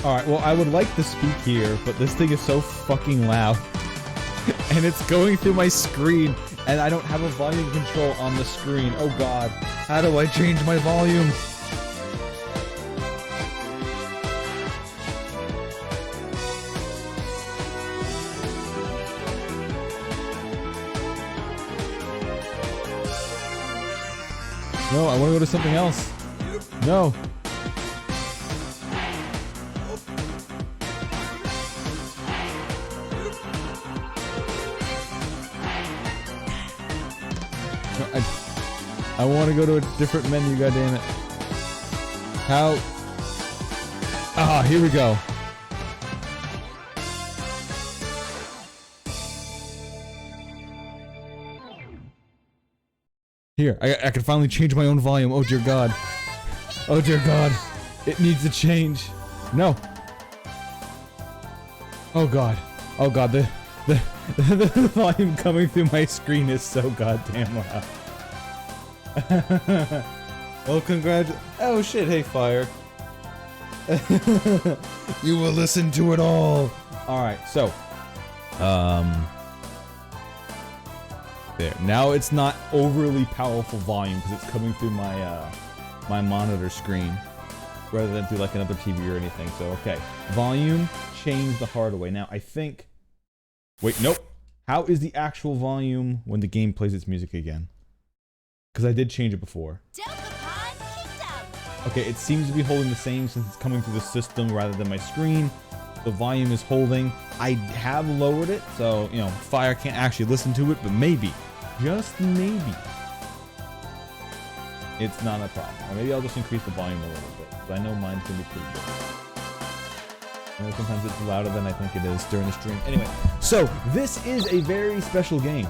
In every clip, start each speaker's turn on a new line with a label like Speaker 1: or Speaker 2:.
Speaker 1: Alright, well, I would like to speak here, but this thing is so fucking loud. And it's going through my screen, and I don't have a volume control on the screen. Oh god. How do I change my volume? No, I want to go to something else. No. I want to go to a different menu, goddammit. How? Ah, here we go. Here, I can finally change my own volume. Oh dear god. Oh dear god. It needs to change. No. Oh god. Oh god, the volume coming through my screen is so goddamn loud. Well, oh shit, hey Fire. You will listen to it all. Alright, so. There. Now it's not overly powerful volume because it's coming through my my monitor screen rather than through like another TV or anything. So okay, volume changed the hard way. Now I think. Wait, nope. How is the actual volume when the game plays its music again? Because I did change it before. Okay, it seems to be holding the same since it's coming through the system rather than my screen. The volume is holding. I have lowered it, so, you know, Fire can't actually listen to it, but maybe, just maybe, it's not a problem. Or maybe I'll just increase the volume a little bit, because I know mine's going to be pretty good. I know sometimes it's louder than I think it is during the stream. Anyway, so this is a very special game.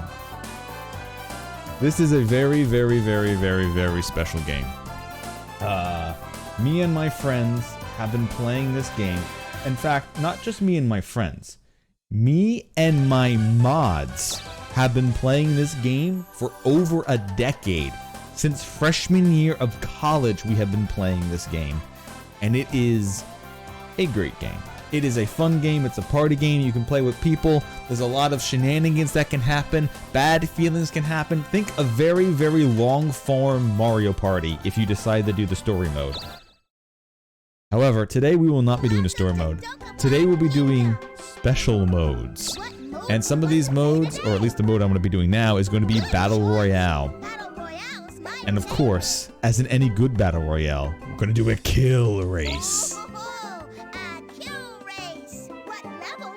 Speaker 1: This is a very, very, very, very, very special game. Me and my friends have been playing this game. In fact, not just me and my friends. Me and my mods have been playing this game for over a decade. Since freshman year of college, we have been playing this game. And it is a great game. It is a fun game. It's a party game. You can play with people. There's a lot of shenanigans that can happen. Bad feelings can happen. Think a very, very long-form Mario Party if you decide to do the story mode. However, today we will not be doing the story mode. Today we'll be doing special modes. And some of these modes, or at least the mode I'm going to be doing now, is going to be Battle Royale. And of course, as in any good Battle Royale, we're going to do a kill race.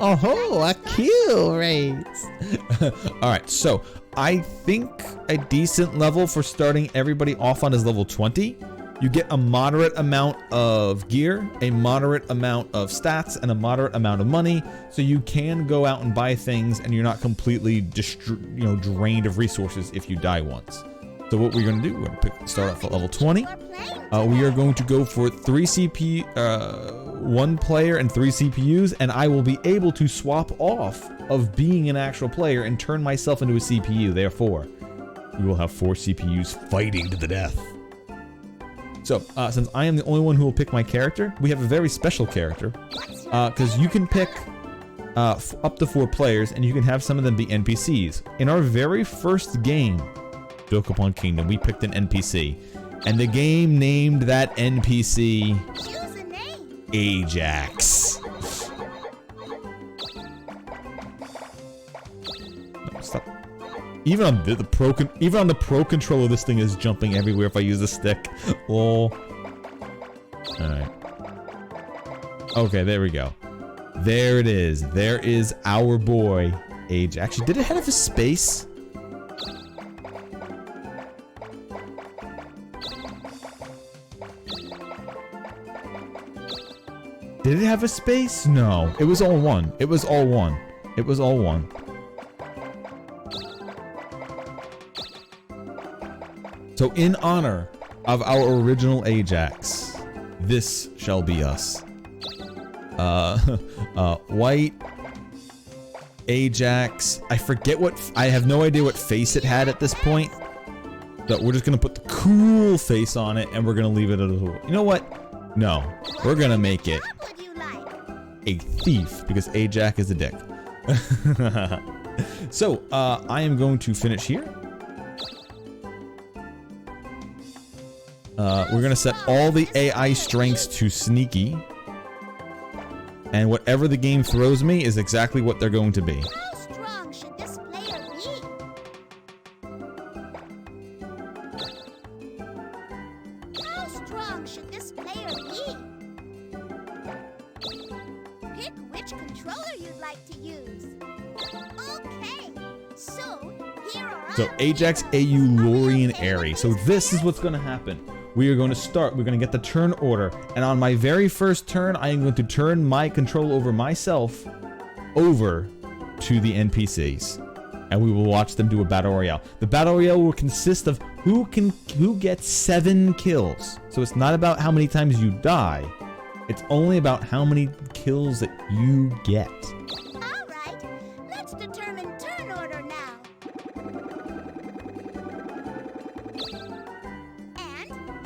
Speaker 1: Oh, a kill race. Alright, so I think a decent level for starting everybody off on is level 20. You get a moderate amount of gear, a moderate amount of stats, and a moderate amount of money, so you can go out and buy things and you're not completely drained of resources if you die once. So what we're going to do, we're going to start off at level 20. We are going to go for 1 player and 3 CPUs, and I will be able to swap off of being an actual player and turn myself into a CPU. Therefore, we will have 4 CPUs fighting to the death. So, since I am the only one who will pick my character, we have a very special character. Because you can pick up to 4 players, and you can have some of them be NPCs. In our very first game, Built Upon Kingdom, we picked an NPC. And the game named that NPC Ajax. No, stop. Even on the pro controller, this thing is jumping everywhere if I use the stick. Lol. Alright. Okay, there we go. There it is. There is our boy, Ajax. Actually, did it have a space? Did it have a space? No. It was all one. It was all one. It was all one. So in honor of our original Ajax, this shall be us. White Ajax. I forget what, I have no idea what face it had at this point. But we're just gonna put the cool face on it and we're gonna leave it as a, you know what? No, we're gonna make it a thief because Ajax is a dick. So, I am going to finish here. We're gonna set all the AI strengths to sneaky. And whatever the game throws me is exactly what they're going to be.
Speaker 2: How strong should this player be? How strong should this player be? Pick which controller you'd like to use. Okay, so here are
Speaker 1: So Ajax, AU, Lori, and Airy. So this is what's gonna happen. We are going to start, we're going to get the turn order, and on my very first turn, I am going to turn my control over myself over to the NPCs, and we will watch them do a battle royale. The battle royale will consist of who gets 7 kills. So it's not about how many times you die, it's only about how many kills that you get.
Speaker 2: All right, let's determine turn order now.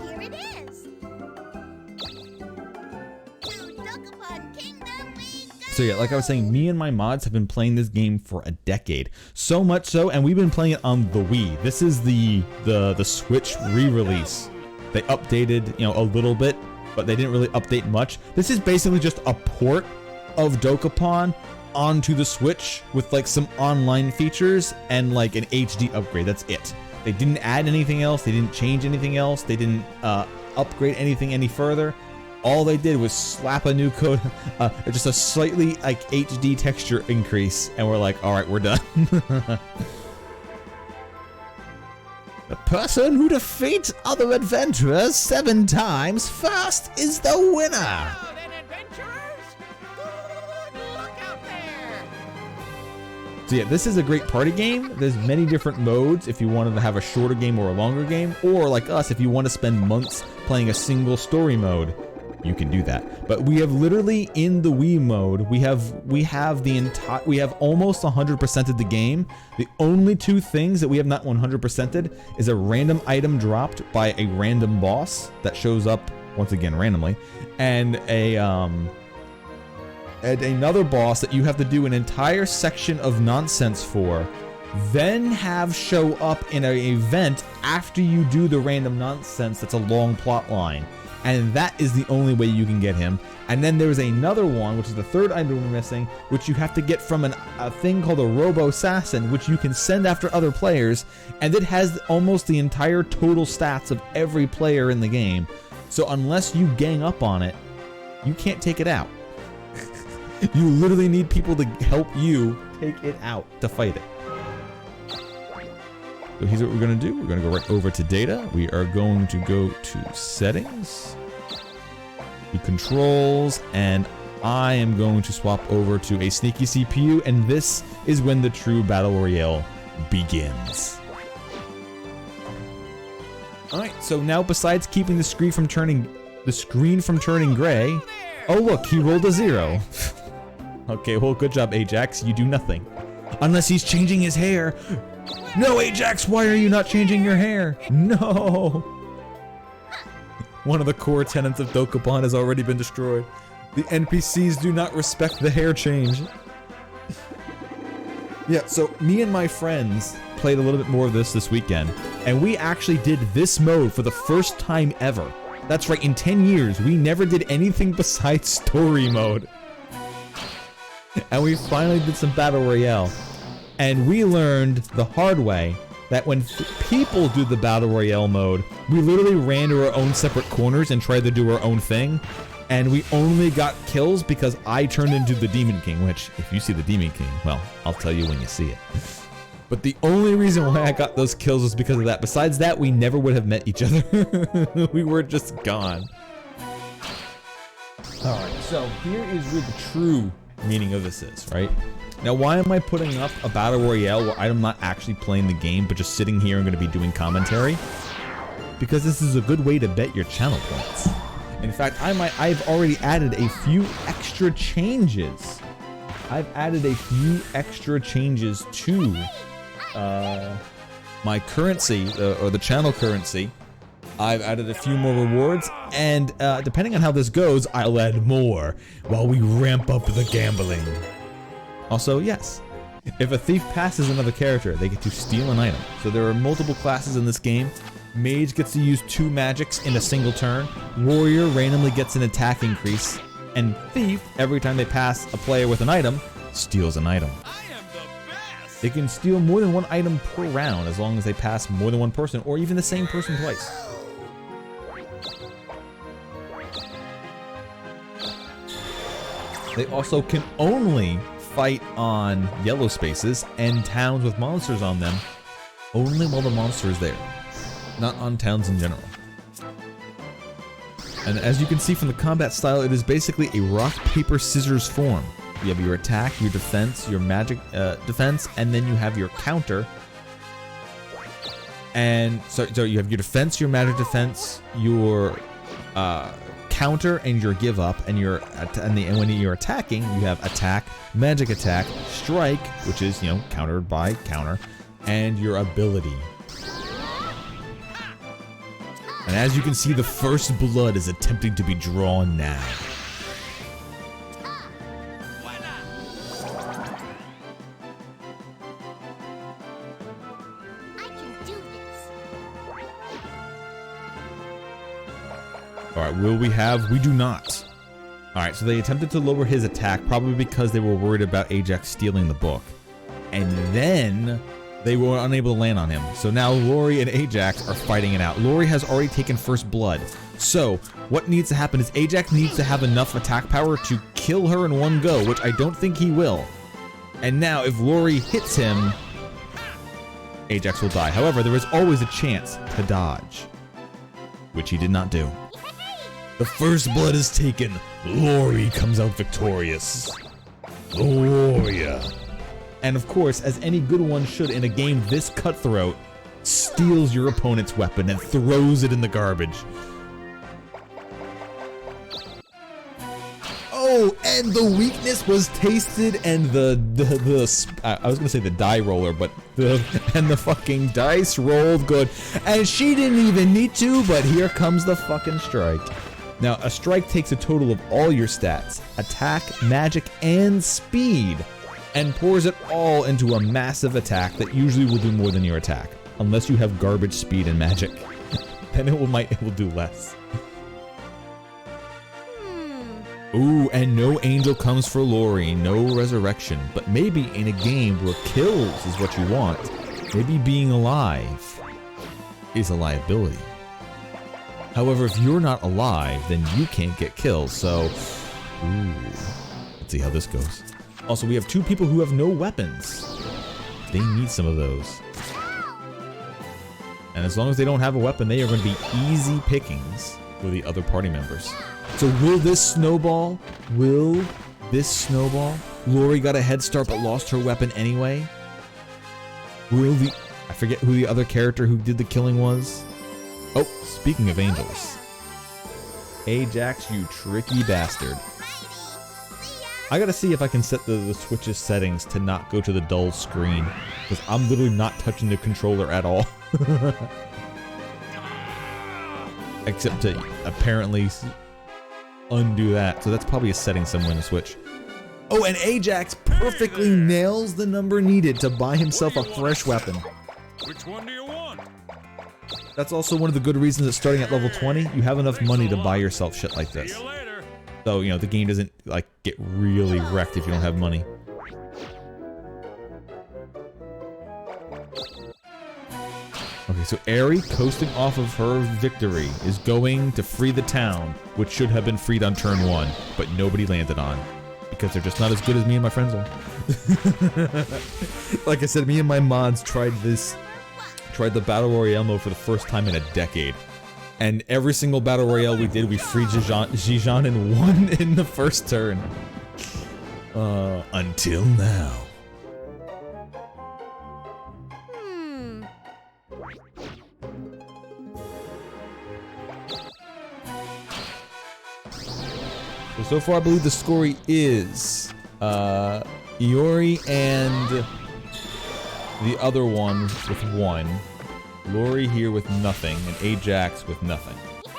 Speaker 2: Here it is. To Dokapon Kingdom we go.
Speaker 1: So yeah, like I was saying, me and my mods have been playing this game for a decade. So much so, and we've been playing it on the Wii. This is the Switch re-release. They updated, you know, a little bit, but they didn't really update much. This is basically just a port of Dokapon onto the Switch with like some online features and like an HD upgrade. That's it. They didn't add anything else. They didn't change anything else. They didn't upgrade anything any further. All they did was slap a new code, just a slightly like HD texture increase, and we're like, all right, we're done. The person who defeats other adventurers 7 times first is the winner.
Speaker 3: Now then, adventurers, good luck out there.
Speaker 1: So yeah, this is a great party game. There's many different modes if you wanted to have a shorter game or a longer game, or like us, if you want to spend months playing a single story mode, you can do that. But we have literally in the Wii mode, we have almost 100%ed the game. The only 2 things that we have not 100%ed is a random item dropped by a random boss that shows up once again randomly, and another boss that you have to do an entire section of nonsense for, then have show up in an event after you do the random nonsense that's a long plot line. And that is the only way you can get him. And then there's another one, which is the 3rd item we're missing, which you have to get from a thing called a Robo-Assassin, which you can send after other players, and it has almost the entire total stats of every player in the game. So unless you gang up on it, you can't take it out. You literally need people to help you take it out to fight it. So here's what we're going to do. We're going to go right over to data. We are going to go to settings, to controls, and I am going to swap over to a sneaky CPU, and this is when the true battle royale begins. Alright, so now besides keeping the screen from turning gray, oh look, he rolled a 0. Okay, well, good job, Ajax. You do nothing. Unless he's changing his hair. No, Ajax, why are you not changing your hair? No. One of the core tenets of Dokapon has already been destroyed. The NPCs do not respect the hair change. Yeah, so me and my friends played a little bit more of this weekend, and we actually did this mode for the first time ever. That's right, in 10 years, we never did anything besides story mode. And we finally did some battle royale. And we learned the hard way that when people do the battle royale mode, we literally ran to our own separate corners and tried to do our own thing. And we only got kills because I turned into the Demon King, which, if you see the Demon King, well, I'll tell you when you see it. But the only reason why I got those kills was because of that. Besides that, we never would have met each other. We were just gone. Alright, so here is where the true meaning of this is, right? Now, why am I putting up a battle royale where I'm not actually playing the game, but just sitting here and going to be doing commentary? Because this is a good way to bet your channel points. In fact, I've already added a few extra changes. I've added a few extra changes to my currency, or the channel currency. I've added a few more rewards, and depending on how this goes, I'll add more while we ramp up the gambling. Also, yes, if a thief passes another character, they get to steal an item. So there are multiple classes in this game. Mage gets to use 2 magics in a single turn. Warrior randomly gets an attack increase. And Thief, every time they pass a player with an item, steals an item.
Speaker 3: I am the best.
Speaker 1: They can steal more than 1 item per round as long as they pass more than 1 person, or even the same person twice. They also can only fight on yellow spaces and towns with monsters on them, only while the monster is there, not on towns in general. And as you can see from the combat style, it is basically a rock, paper, scissors form. You have your attack, your defense, your magic defense, and then you have your counter. And so you have your defense, your magic defense, your counter, and your give up, and when you're attacking, you have attack, magic attack, strike, which is countered by counter, and your ability. And as you can see, the first blood is attempting to be drawn now.
Speaker 2: I can do this.
Speaker 1: Alright, will we have? We do not. Alright, so they attempted to lower his attack, probably because they were worried about Ajax stealing the book. And then they were unable to land on him. So now Lori and Ajax are fighting it out. Lori has already taken first blood. So what needs to happen is Ajax needs to have enough attack power to kill her in one go, which I don't think he will. And now if Lori hits him, Ajax will die. However, there is always a chance to dodge, which he did not do. The first blood is taken. Lori comes out victorious. The warrior. And of course, as any good one should in a game this cutthroat, steals your opponent's weapon and throws it in the garbage. Oh, and the weakness was tasted, and I was gonna say the die roller, but the fucking dice rolled good, and she didn't even need to, but here comes the fucking strike. Now, a strike takes a total of all your stats, attack, magic, and speed, and pours it all into a massive attack that usually will do more than your attack, unless you have garbage speed and magic. Then it will do less. Ooh, and no angel comes for Lori, no resurrection. But maybe in a game where kills is what you want, maybe being alive is a liability. However, if you're not alive, then you can't get kills, so ooh, let's see how this goes. Also, we have 2 people who have no weapons. They need some of those. And as long as they don't have a weapon, they are going to be easy pickings for the other party members. So will this snowball? Will this snowball? Lori got a head start but lost her weapon anyway? Will the... I forget who the other character who did the killing was. Oh, speaking of angels. Ajax, you tricky bastard. I gotta see if I can set the Switch's settings to not go to the dull screen, because I'm literally not touching the controller at all. Except to apparently undo that, so that's probably a setting somewhere in the Switch. Oh, and Ajax perfectly nails the number needed to buy himself a fresh weapon.
Speaker 3: Which one do you want?
Speaker 1: That's also one of the good reasons that starting at level 20, you have enough money to buy yourself shit like this.
Speaker 3: See you later.
Speaker 1: So, the game doesn't, like, get really wrecked if you don't have money. Okay, so Aerie, coasting off of her victory, is going to free the town, which should have been freed on turn 1, but nobody landed on. Because they're just not as good as me and my friends are. Like I said, me and my mods tried the Battle Royale mode for the first time in a decade. And every single Battle Royale we did, we freed Zizhan and won in the first turn. Until now. So far, I believe the story is Iori and the other one with 1. Lori here with nothing, and Ajax with nothing.
Speaker 2: Hey,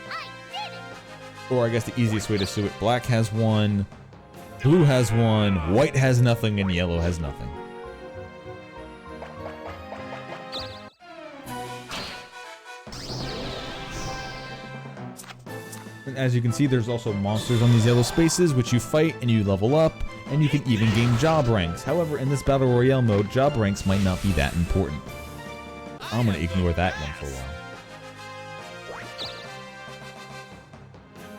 Speaker 2: I did it!
Speaker 1: Or I guess the easiest way to do it, black has one, blue has one, white has nothing, and yellow has nothing. And as you can see, there's also monsters on these yellow spaces, which you fight and you level up, and you can even gain job ranks. However, in this Battle Royale mode, job ranks might not be that important. I'm gonna ignore that one for a while.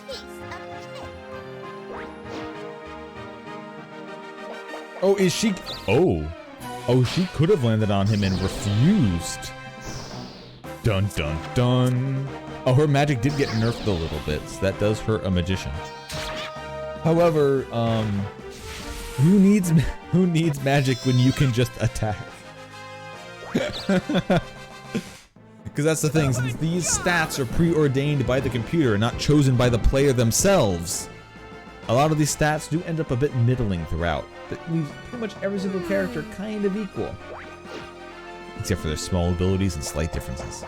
Speaker 2: Piece of cake.
Speaker 1: Oh, is she? Oh. Oh, she could have landed on him and refused. Dun dun dun. Oh, her magic did get nerfed a little bit, so that does hurt a magician. However, who needs magic when you can just attack? Because that's the thing, since these stats are preordained by the computer, not chosen by the player themselves, a lot of these stats do end up a bit middling throughout. That leaves pretty much every single character kind of equal. Except for their small abilities and slight differences.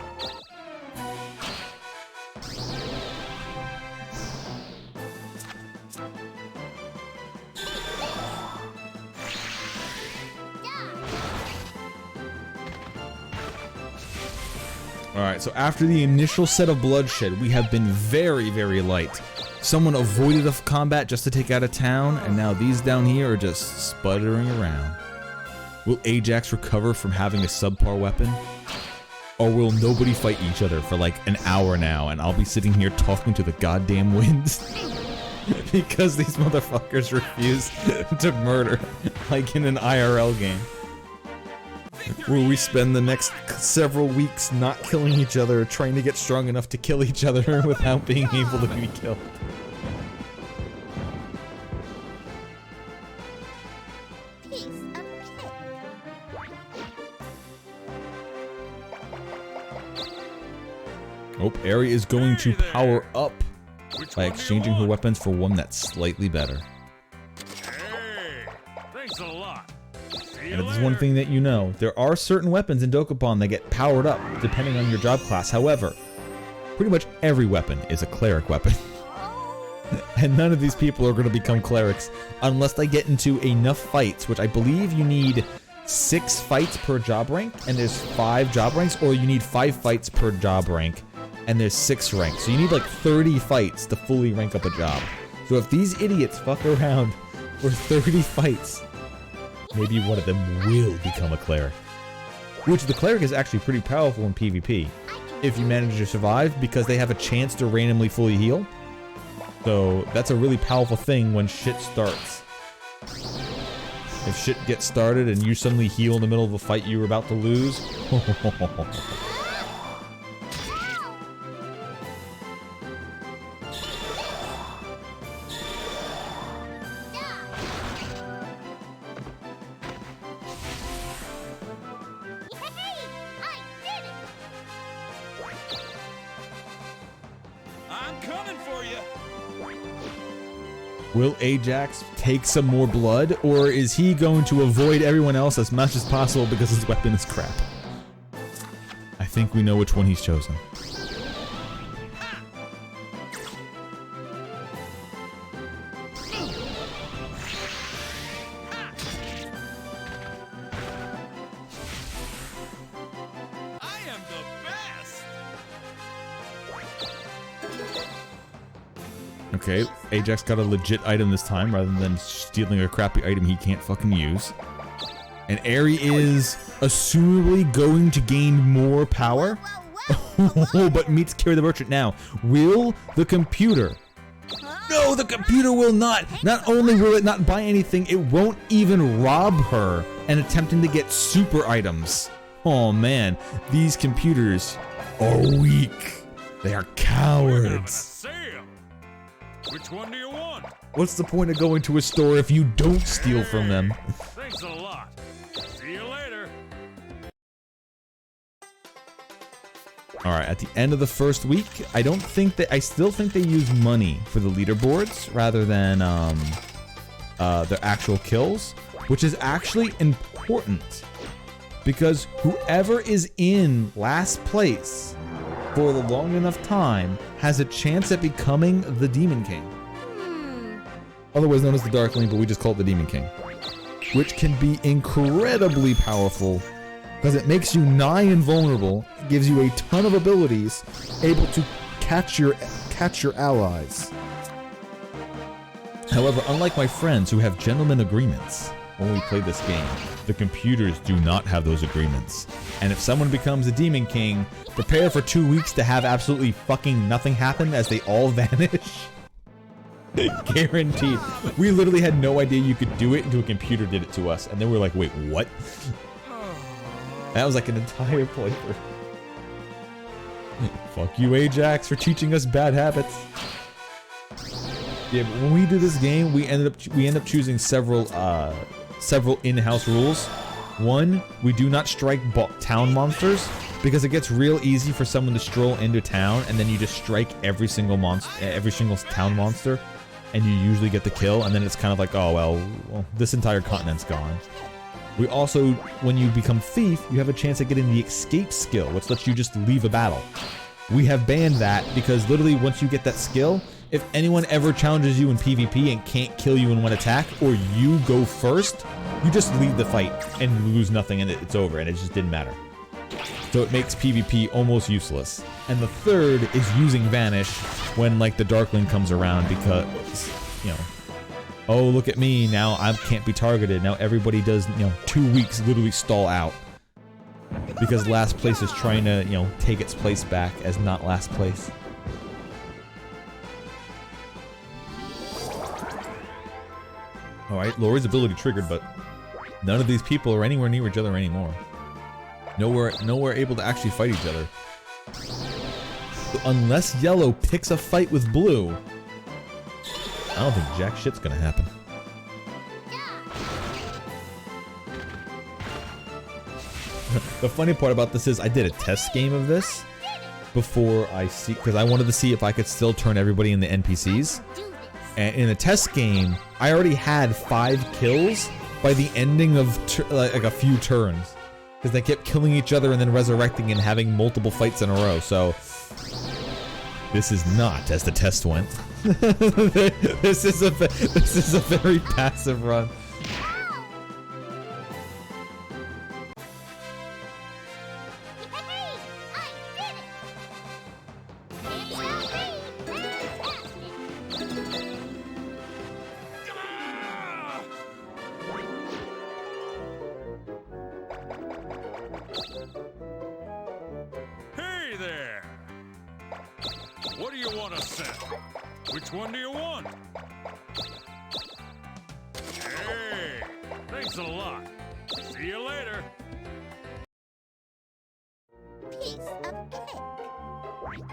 Speaker 1: Alright, so after the initial set of bloodshed, we have been very, very light. Someone avoided a combat just to take out a town, and now these down here are just sputtering around. Will Ajax recover from having a subpar weapon? Or will nobody fight each other for like an hour now, and I'll be sitting here talking to the goddamn winds? Because these motherfuckers refuse to murder, like in an IRL game. Where we spend the next several weeks not killing each other, trying to get strong enough to kill each other without being able to be killed.
Speaker 2: Piece of cake.
Speaker 1: Oh, Ari is going to power up by exchanging her weapons for one that's slightly better.
Speaker 3: Hey, thanks a lot.
Speaker 1: And if there's one thing that you know, there are certain weapons in Dokapon that get powered up depending on your job class. However, pretty much every weapon is a cleric weapon. And none of these people are going to become clerics unless they get into enough fights, which I believe you need 6 fights per job rank, and there's 5 job ranks, or you need 5 fights per job rank, and there's 6 ranks. So you need like 30 fights to fully rank up a job. So if these idiots fuck around for 30 fights, maybe one of them will become a cleric. Which the cleric is actually pretty powerful in PvP if you manage to survive, because they have a chance to randomly fully heal. So that's a really powerful thing when shit starts. If shit gets started and you suddenly heal in the middle of a fight you were about to lose.
Speaker 3: I'm coming for you.
Speaker 1: Will Ajax take some more blood, or is he going to avoid everyone else as much as possible because his weapon is crap? I think we know which one he's chosen.
Speaker 3: I am the best.
Speaker 1: Okay, Ajax got a legit item this time rather than stealing a crappy item he can't fucking use. And Ari is assumably going to gain more power. But meets Carry the Merchant now. Will the computer? No, the computer will not. Not only will it not buy anything, it won't even rob her and attempting to get super items. Oh man, these computers are weak. They are cowards.
Speaker 3: Sale. Which one do you want?
Speaker 1: What's the point of going to a store if you don't steal from them?
Speaker 3: Thanks a lot. See you later.
Speaker 1: Alright, at the end of the first week, I still think they use money for the leaderboards rather than their actual kills, which is actually important. because whoever is in last place for the long enough time has a chance at becoming the Demon King. Otherwise known as the Darkling, but we just call it the Demon King. Which can be incredibly powerful because it makes you nigh invulnerable, gives you a ton of abilities, able to catch your allies. However, unlike my friends who have gentlemen agreements when we play this game, the computers do not have those agreements. And if someone becomes a Demon King, prepare for 2 weeks to have absolutely fucking nothing happen as they all vanish. Guaranteed. We literally had no idea you could do it until a computer did it to us. And then we were like, wait, what? That was like an entire playthrough. Fuck you, Ajax, for teaching us bad habits. Yeah, but when we do this game, we end up choosing several in-house rules. One, we do not strike town monsters because it gets real easy for someone to stroll into town and then you just strike every single town monster, and you usually get the kill, and then it's kind of like, oh well, this entire continent's gone. We also, when you become thief, you have a chance at getting the escape skill, which lets you just leave a battle. We have banned that because literally once you get that skill, if anyone ever challenges you in PvP and can't kill you in one attack, or you go first, you just leave the fight and lose nothing and it's over, and it just didn't matter. So it makes PvP almost useless. And the third is using Vanish when like the Darkling comes around because, you know, oh look at me, now I can't be targeted. Now everybody does, 2 weeks literally stall out. Because last place is trying to, take its place back as not last place. Alright, Lori's ability triggered, but none of these people are anywhere near each other anymore. Nowhere able to actually fight each other. So unless yellow picks a fight with blue, I don't think jack shit's gonna happen. The funny part about this is I did a test game of this before because I wanted to see if I could still turn everybody into NPCs. And in a test game, I already had 5 kills by the ending of like a few turns. Because they kept killing each other and then resurrecting and having multiple fights in a row, so... This is not as the test went. This is a very passive run.
Speaker 3: Hey there! What do you want to set? Which one do you want? Hey, thanks a lot. See you later.
Speaker 2: Piece of cake.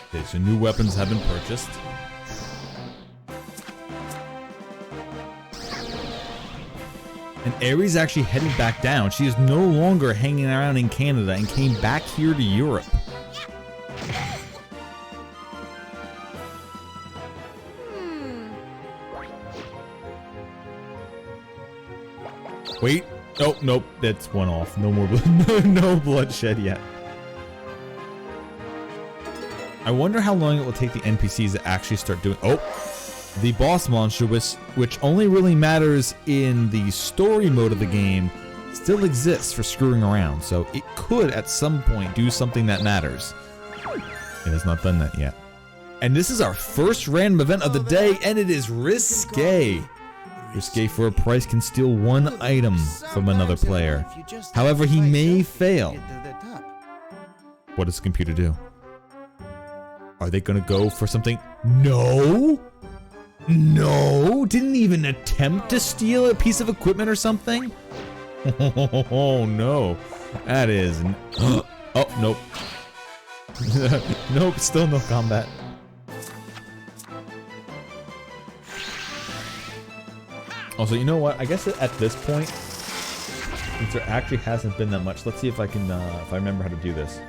Speaker 1: Okay, so new weapons have been purchased. And Aries actually headed back down. She is no longer hanging around in Canada and came back here to Europe. Wait. Oh, nope. That's one off. No more no bloodshed yet. I wonder how long it will take the NPCs to actually start doing... Oh! The boss monster, which only really matters in the story mode of the game, still exists for screwing around, so it could at some point do something that matters. It has not done that yet. And this is our first random event of the day, and it is risque. Risque for a price can steal 1 item from another player. However, he may fail. What does the computer do? Are they gonna go for something? No! No! Didn't even attempt to steal a piece of equipment or something? Oh no. That is... Oh, nope. Nope, still no combat. Also, you know what? I guess at this point, since there actually hasn't been that much, let's see if I can, if I remember how to do this.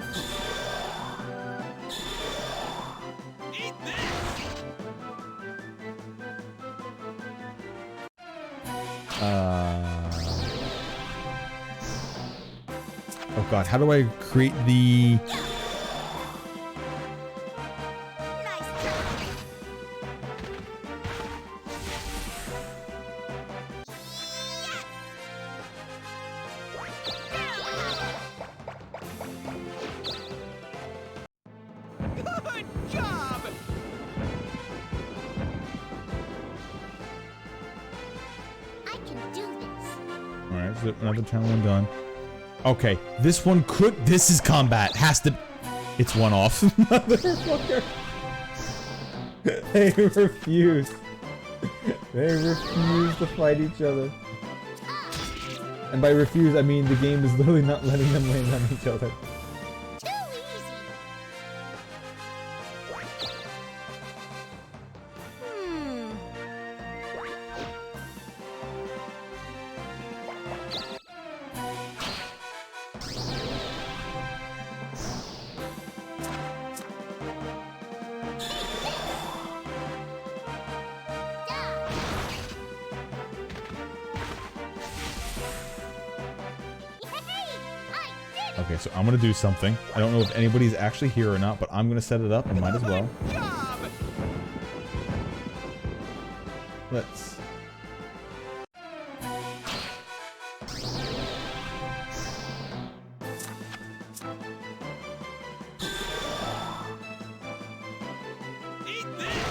Speaker 1: Oh god, how do I create the...
Speaker 2: Nice job.
Speaker 4: Good job!
Speaker 2: I can do this.
Speaker 1: Alright, so another talent done. Okay, this one could... This is combat. Has to... It's one off. Motherfucker. They refuse. They refuse to fight each other. And by refuse, I mean the game is literally not letting them land on each other.
Speaker 2: Too easy.
Speaker 1: Okay, so I'm gonna do something. I don't know if anybody's actually here or not, but I'm gonna set it up. I might as well.
Speaker 4: Good job!
Speaker 1: Let's...
Speaker 4: Eat this!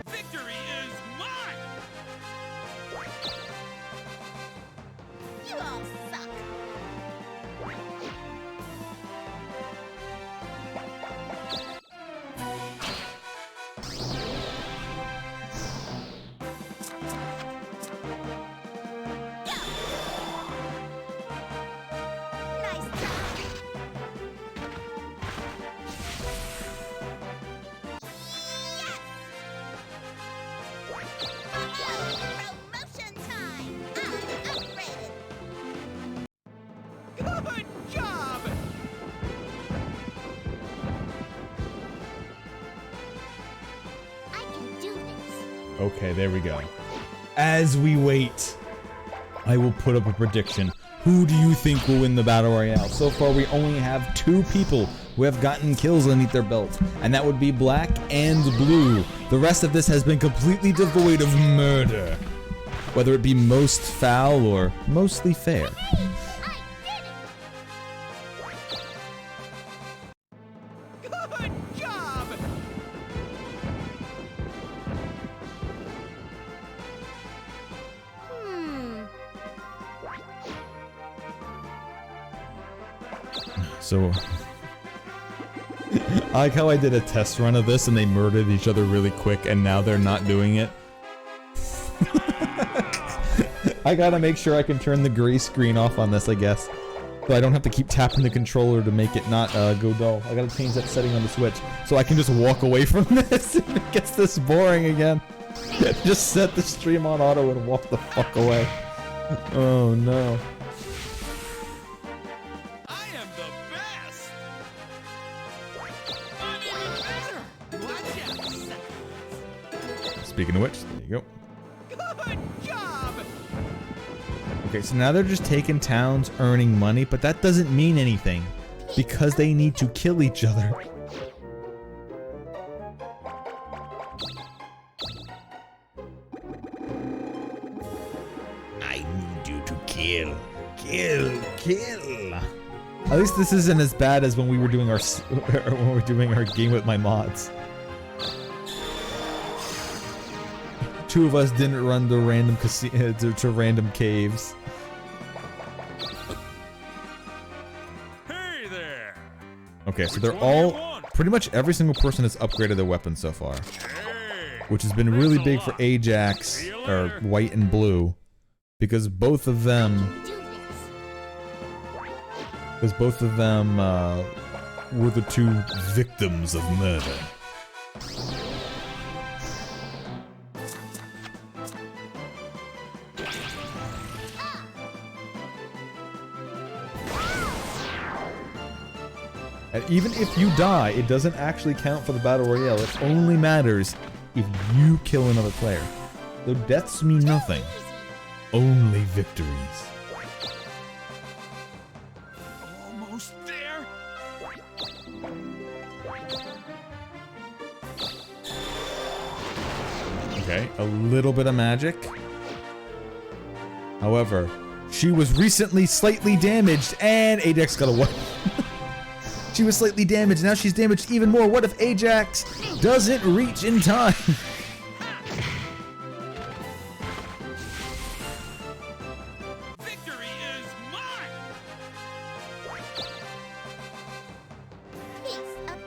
Speaker 4: Victory is mine!
Speaker 2: You all suck. Nice job. Promotion time. I'm upgraded.
Speaker 4: Good job!
Speaker 2: I can do this.
Speaker 1: Okay, there we go. As we wait, I will put up a prediction. Who do you think will win the Battle Royale? So far, we only have 2 people who have gotten kills underneath their belt, and that would be Black and Blue. The rest of this has been completely devoid of murder, whether it be most foul or mostly fair.
Speaker 2: I did it.
Speaker 4: Good job!
Speaker 1: So, I like how I did a test run of this and they murdered each other really quick and now they're not doing it. I gotta make sure I can turn the gray screen off on this, I guess. So I don't have to keep tapping the controller to make it not go dull. I gotta change that setting on the Switch so I can just walk away from this if it gets this boring again. Just set the stream on auto and walk the fuck away. Oh no.
Speaker 4: I am the best! I'm even better! Watch out!
Speaker 1: Speaking of which, there you go.
Speaker 4: Good job!
Speaker 1: Okay, so now they're just taking towns, earning money, but that doesn't mean anything because they need to kill each other. I need you to kill. At least this isn't as bad as when we were doing our game with my mods. 2 of us didn't run to random to random caves.
Speaker 3: Hey there!
Speaker 1: Okay, so
Speaker 3: Which
Speaker 1: they're
Speaker 3: one do you
Speaker 1: all
Speaker 3: want?
Speaker 1: pretty much every single person has upgraded their weapon so far,
Speaker 3: Hey!
Speaker 1: which has been
Speaker 3: Thanks
Speaker 1: really
Speaker 3: a
Speaker 1: big for
Speaker 3: lot.
Speaker 1: Ajax
Speaker 3: See you
Speaker 1: or
Speaker 3: later.
Speaker 1: White and Blue, because both of them
Speaker 2: Do this.
Speaker 1: were the 2 victims of murder. And even if you die, it doesn't actually count for the Battle Royale. It only matters if you kill another player. Though deaths mean nothing. Only victories.
Speaker 4: Almost there.
Speaker 1: Okay, a little bit of magic. However, she was recently slightly damaged, and Ajax got away. She was slightly damaged, now she's damaged even more. What if Ajax doesn't reach in time?
Speaker 4: Victory is mine.
Speaker 2: Piece of cake.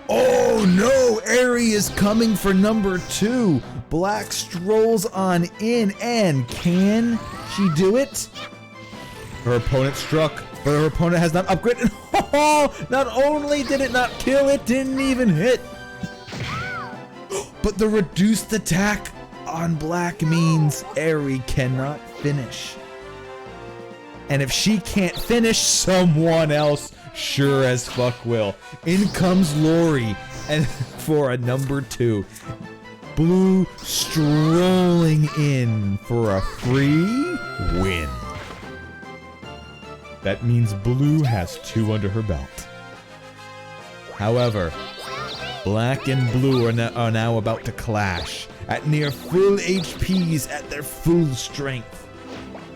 Speaker 1: Oh no! Aerie is coming for number 2. Black strolls on in, and can she do it? Her opponent struck, but her opponent has not upgraded. Oh, not only did it not kill, it didn't even hit. But the reduced attack on Black means Aerie cannot finish. And if she can't finish, someone else sure as fuck will. In comes Lori, and for a number 2. Blue strolling in for a free win. That means Blue has 2 under her belt. However, Black and Blue are now about to clash at near full HPs at their full strength.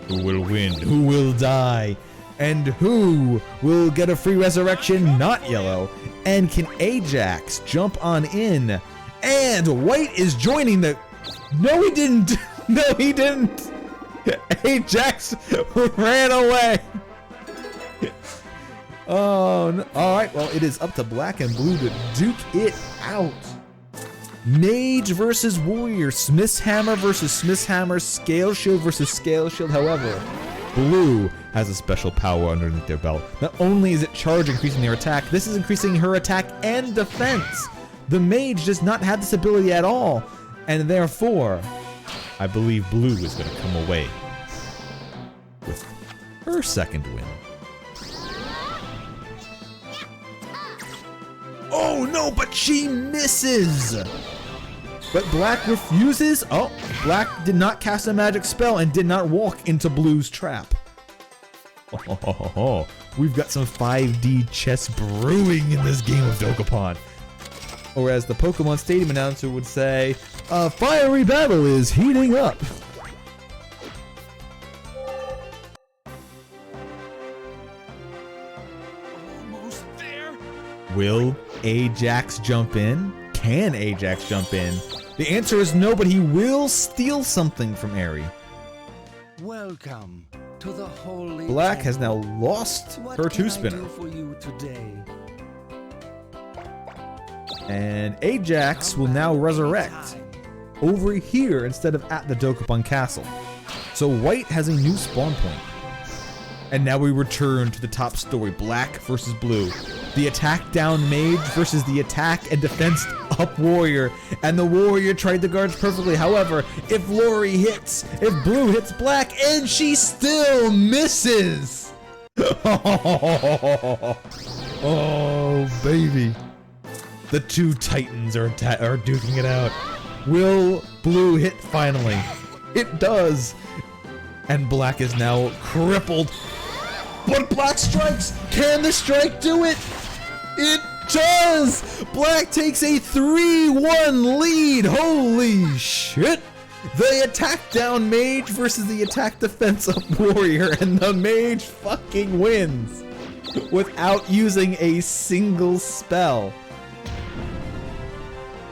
Speaker 1: Who will win? Who will die? And who will get a free resurrection? Not Yellow. And can Ajax jump on in? And White is joining the... No, he didn't. No, he didn't. Ajax ran away. Oh, no. All right. Well, it is up to Black and Blue to duke it out. Mage versus Warrior. Smith's Hammer versus Smith's Hammer. Scale Shield versus Scale Shield. However, Blue has a special power underneath their belt. Not only is it charge increasing their attack, this is increasing her attack and defense. The Mage does not have this ability at all, and therefore, I believe Blue is going to come away with her second win. Oh no, but she misses! But Black refuses. Oh, Black did not cast a magic spell and did not walk into Blue's trap. Oh, we've got some 5D chess brewing in this game of Dokapon. Or as the Pokemon Stadium announcer would say, a fiery battle is heating up.
Speaker 4: Almost there.
Speaker 1: Will Ajax jump in? Can Ajax jump in? The answer is no, but he will steal something from Aerie.
Speaker 5: Welcome to the holy
Speaker 1: Black has
Speaker 5: temple.
Speaker 1: now lost
Speaker 5: What
Speaker 1: her
Speaker 5: can I
Speaker 1: 2-spinner.
Speaker 5: do for you today?
Speaker 1: And Ajax will now resurrect over here instead of at the Dokapon Castle. So White has a new spawn point. And now we return to the top story, Black versus Blue. The attack down Mage versus the attack and defense up Warrior. And the Warrior tried the guards perfectly. However, if Lori hits, if Blue hits Black, and she still misses. Oh, baby. The two Titans are duking it out. Will Blue hit finally? It does. And Black is now crippled. But Black strikes! Can the strike do it? It does! Black takes a 3-1 lead. Holy shit! The attack down Mage versus the attack defense up Warrior, and the Mage fucking wins without using a single spell.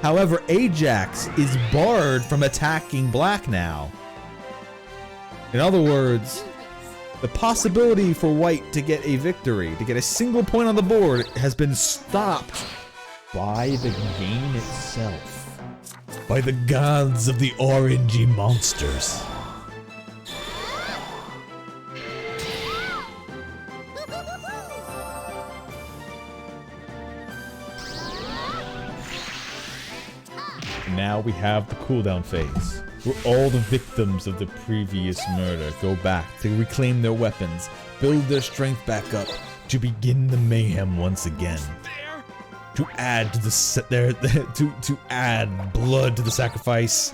Speaker 1: However, Ajax is barred from attacking Black now. In other words, the possibility for White to get a victory, to get a single point on the board, has been stopped by the game itself. By the gods of the orangey monsters. Now we have the cooldown phase, where all the victims of the previous murder go back to reclaim their weapons, build their strength back up, to begin the mayhem once again.
Speaker 4: There.
Speaker 1: To add to to add blood to the sacrifice.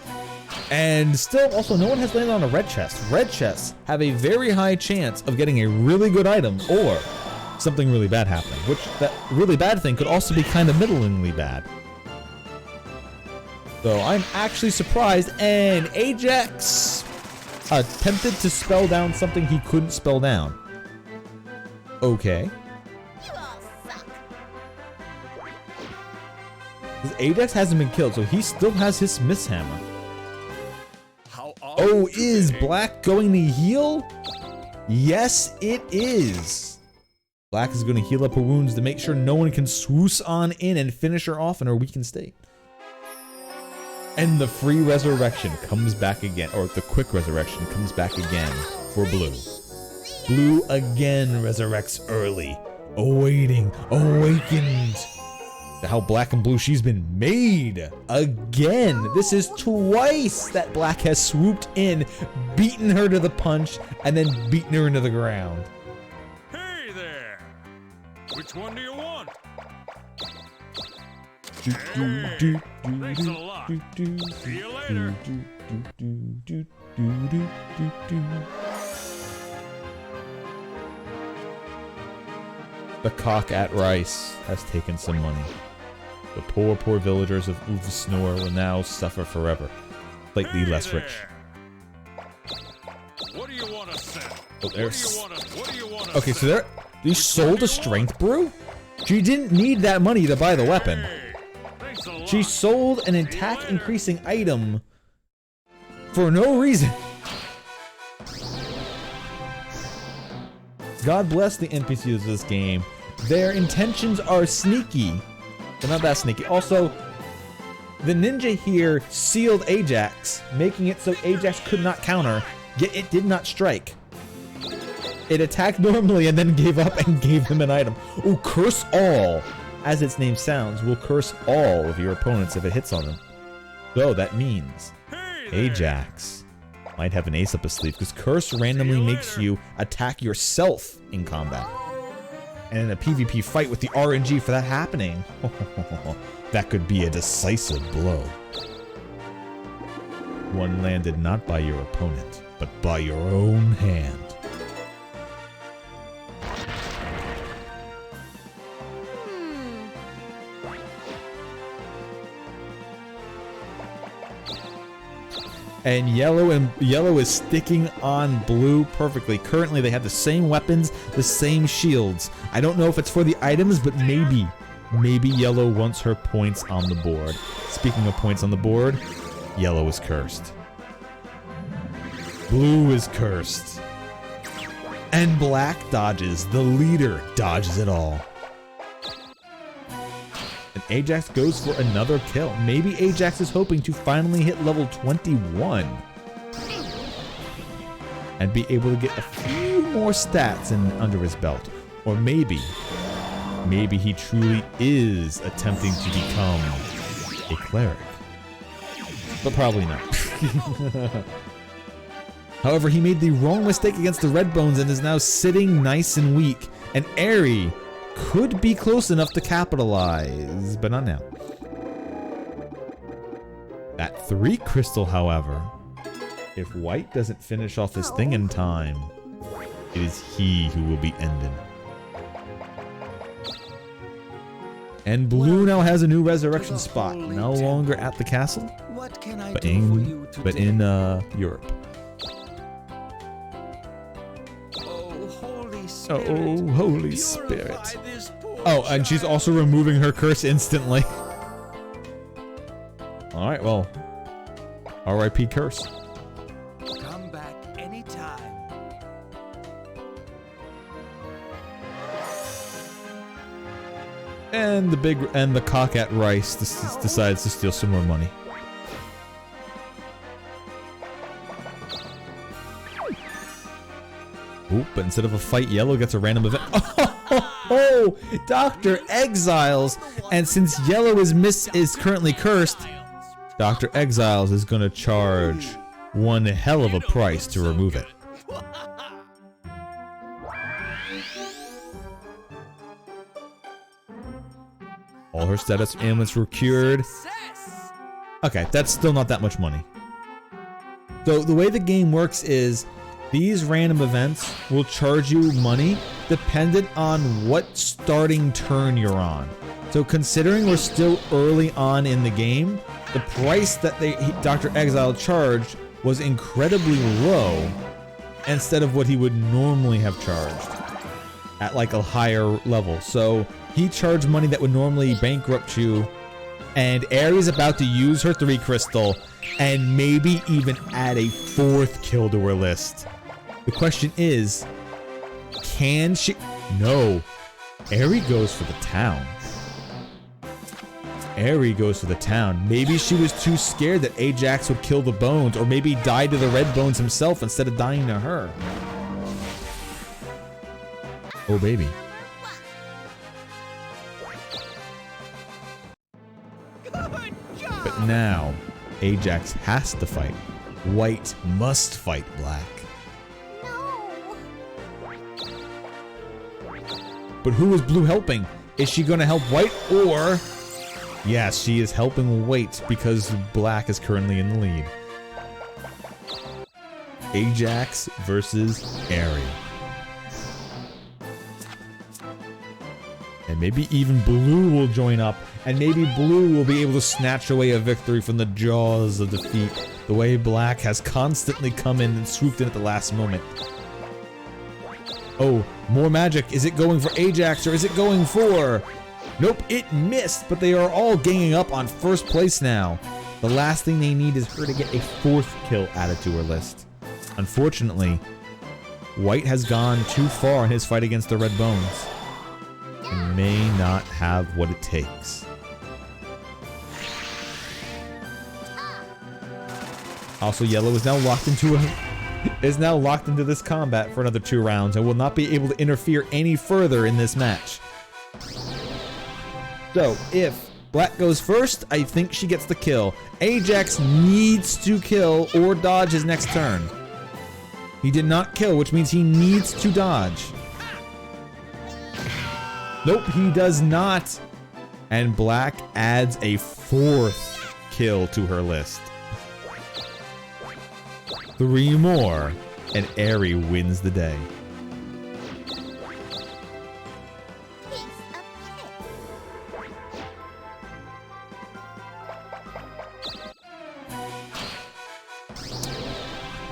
Speaker 1: And still, also, no one has landed on a red chest. Red chests have a very high chance of getting a really good item or something really bad happening, which that really bad thing could also be kind of middlingly bad. So I'm actually surprised, and Ajax attempted to spell down something he couldn't spell down. Okay.
Speaker 2: You all suck.
Speaker 1: Because Ajax hasn't been killed, so he still has his Smith's hammer.
Speaker 4: How are
Speaker 1: Oh,
Speaker 4: you
Speaker 1: is
Speaker 4: today?
Speaker 1: Black going to heal? Yes, it is. Black is going to heal up her wounds to make sure no one can swoosh on in and finish her off in her weakened state. And the free resurrection comes back again, or the quick resurrection comes back again for Blue. Blue again resurrects early, awaiting, awakened. How Black and Blue she's been made again. This is twice that Black has swooped in, beaten her to the punch, and then beaten her into the ground.
Speaker 3: Hey there! Which one do you want? Thanks a lot. See you later.
Speaker 1: The cock at Rice has taken some money. The poor, poor villagers of Uvsnor will now suffer forever, slightly less rich.
Speaker 3: What do you want to sell?
Speaker 1: Oh,
Speaker 3: What
Speaker 1: there's.
Speaker 3: do you want to
Speaker 1: Okay, so they sold a strength brew? She didn't need that money to buy the weapon.
Speaker 3: Hey, thanks a lot.
Speaker 1: She sold an attack increasing item for no reason. God bless the NPCs of this game. Their intentions are sneaky, but not that sneaky. Also, the ninja here sealed Ajax, making it so Ajax could not counter, yet it did not strike. It attacked normally and then gave up and gave him an item. Oh, curse all, as its name sounds, will curse all of your opponents if it hits on them. So that means
Speaker 3: Hey there.
Speaker 1: Ajax might have an ace up his sleeve, because curse randomly makes you attack yourself in combat. And in a PvP fight with the RNG for that happening, that could be a decisive blow. One landed not by your opponent, but by your own hand. And yellow is sticking on blue perfectly. Currently, they have the same weapons, the same shields. I don't know if it's for the items, but maybe yellow wants her points on the board. Speaking of points on the board, yellow is cursed. Blue is cursed. And black dodges. The leader dodges it all. And Ajax goes for another kill. Maybe Ajax is hoping to finally hit level 21 and be able to get a few more stats under his belt. Or maybe he truly is attempting to become a cleric. But probably not. However, he made the wrong mistake against the Red Bones and is now sitting nice and weak. And Airy could be close enough to capitalize, but not now. That 3 crystal, however, if White doesn't finish off his thing in time, it is he who will be ended. And Blue now has a new resurrection spot, no longer at the castle,
Speaker 5: What can I
Speaker 1: but
Speaker 5: do for you today?
Speaker 1: in Europe.
Speaker 5: Oh, Holy Spirit.
Speaker 1: Oh, Holy
Speaker 5: Purify
Speaker 1: Spirit.
Speaker 5: this poor
Speaker 1: Oh, and she's
Speaker 5: child.
Speaker 1: also removing her curse instantly. Alright, well. R.I.P. curse.
Speaker 5: Come back anytime.
Speaker 1: And the cock at Rice decides to steal some more money. Oop, but instead of a fight, Yellow gets a random event. Oh, Dr. Exiles! And since Yellow is currently cursed, Dr. Exiles is gonna charge one hell of a price to remove it. All her status ailments were cured.
Speaker 5: Success!
Speaker 1: Okay, that's still not that much money. So the way the game works is these random events will charge you money dependent on what starting turn you're on. So considering we're still early on in the game, the price that Dr. Exile charged was incredibly low instead of what he would normally have charged at like a higher level. So he charged money that would normally bankrupt you, and Aerie's about to use her 3 crystal and maybe even add a 4th kill to her list. The question is, can she? No. Aerie goes for the town. Aerie goes for the town. Maybe she was too scared that Ajax would kill the bones, or maybe die to the red bones himself instead of dying to her. Oh, baby. But now, Ajax has to fight. White must fight Black.
Speaker 2: No.
Speaker 1: But who is Blue helping? Is she gonna help White, or... Yes, she is helping White because Black is currently in the lead. Ajax versus Aerie. And maybe even Blue will join up, and maybe Blue will be able to snatch away a victory from the jaws of defeat, the way Black has constantly come in and swooped in at the last moment. Oh, more magic. Is it going for Ajax, or is it going for... Nope, it missed, but they are all ganging up on first place now. The last thing they need is her to get a 4th kill added to her list. Unfortunately, White has gone too far in his fight against the Red Bones and may not have what it takes. Also, Yellow is now locked into this combat for another 2 rounds and will not be able to interfere any further in this match. So, if Black goes first, I think she gets the kill. Ajax needs to kill or dodge his next turn. He did not kill, which means he needs to dodge. Nope, he does not. And Black adds a 4th kill to her list. 3 more, and Aerie wins the day.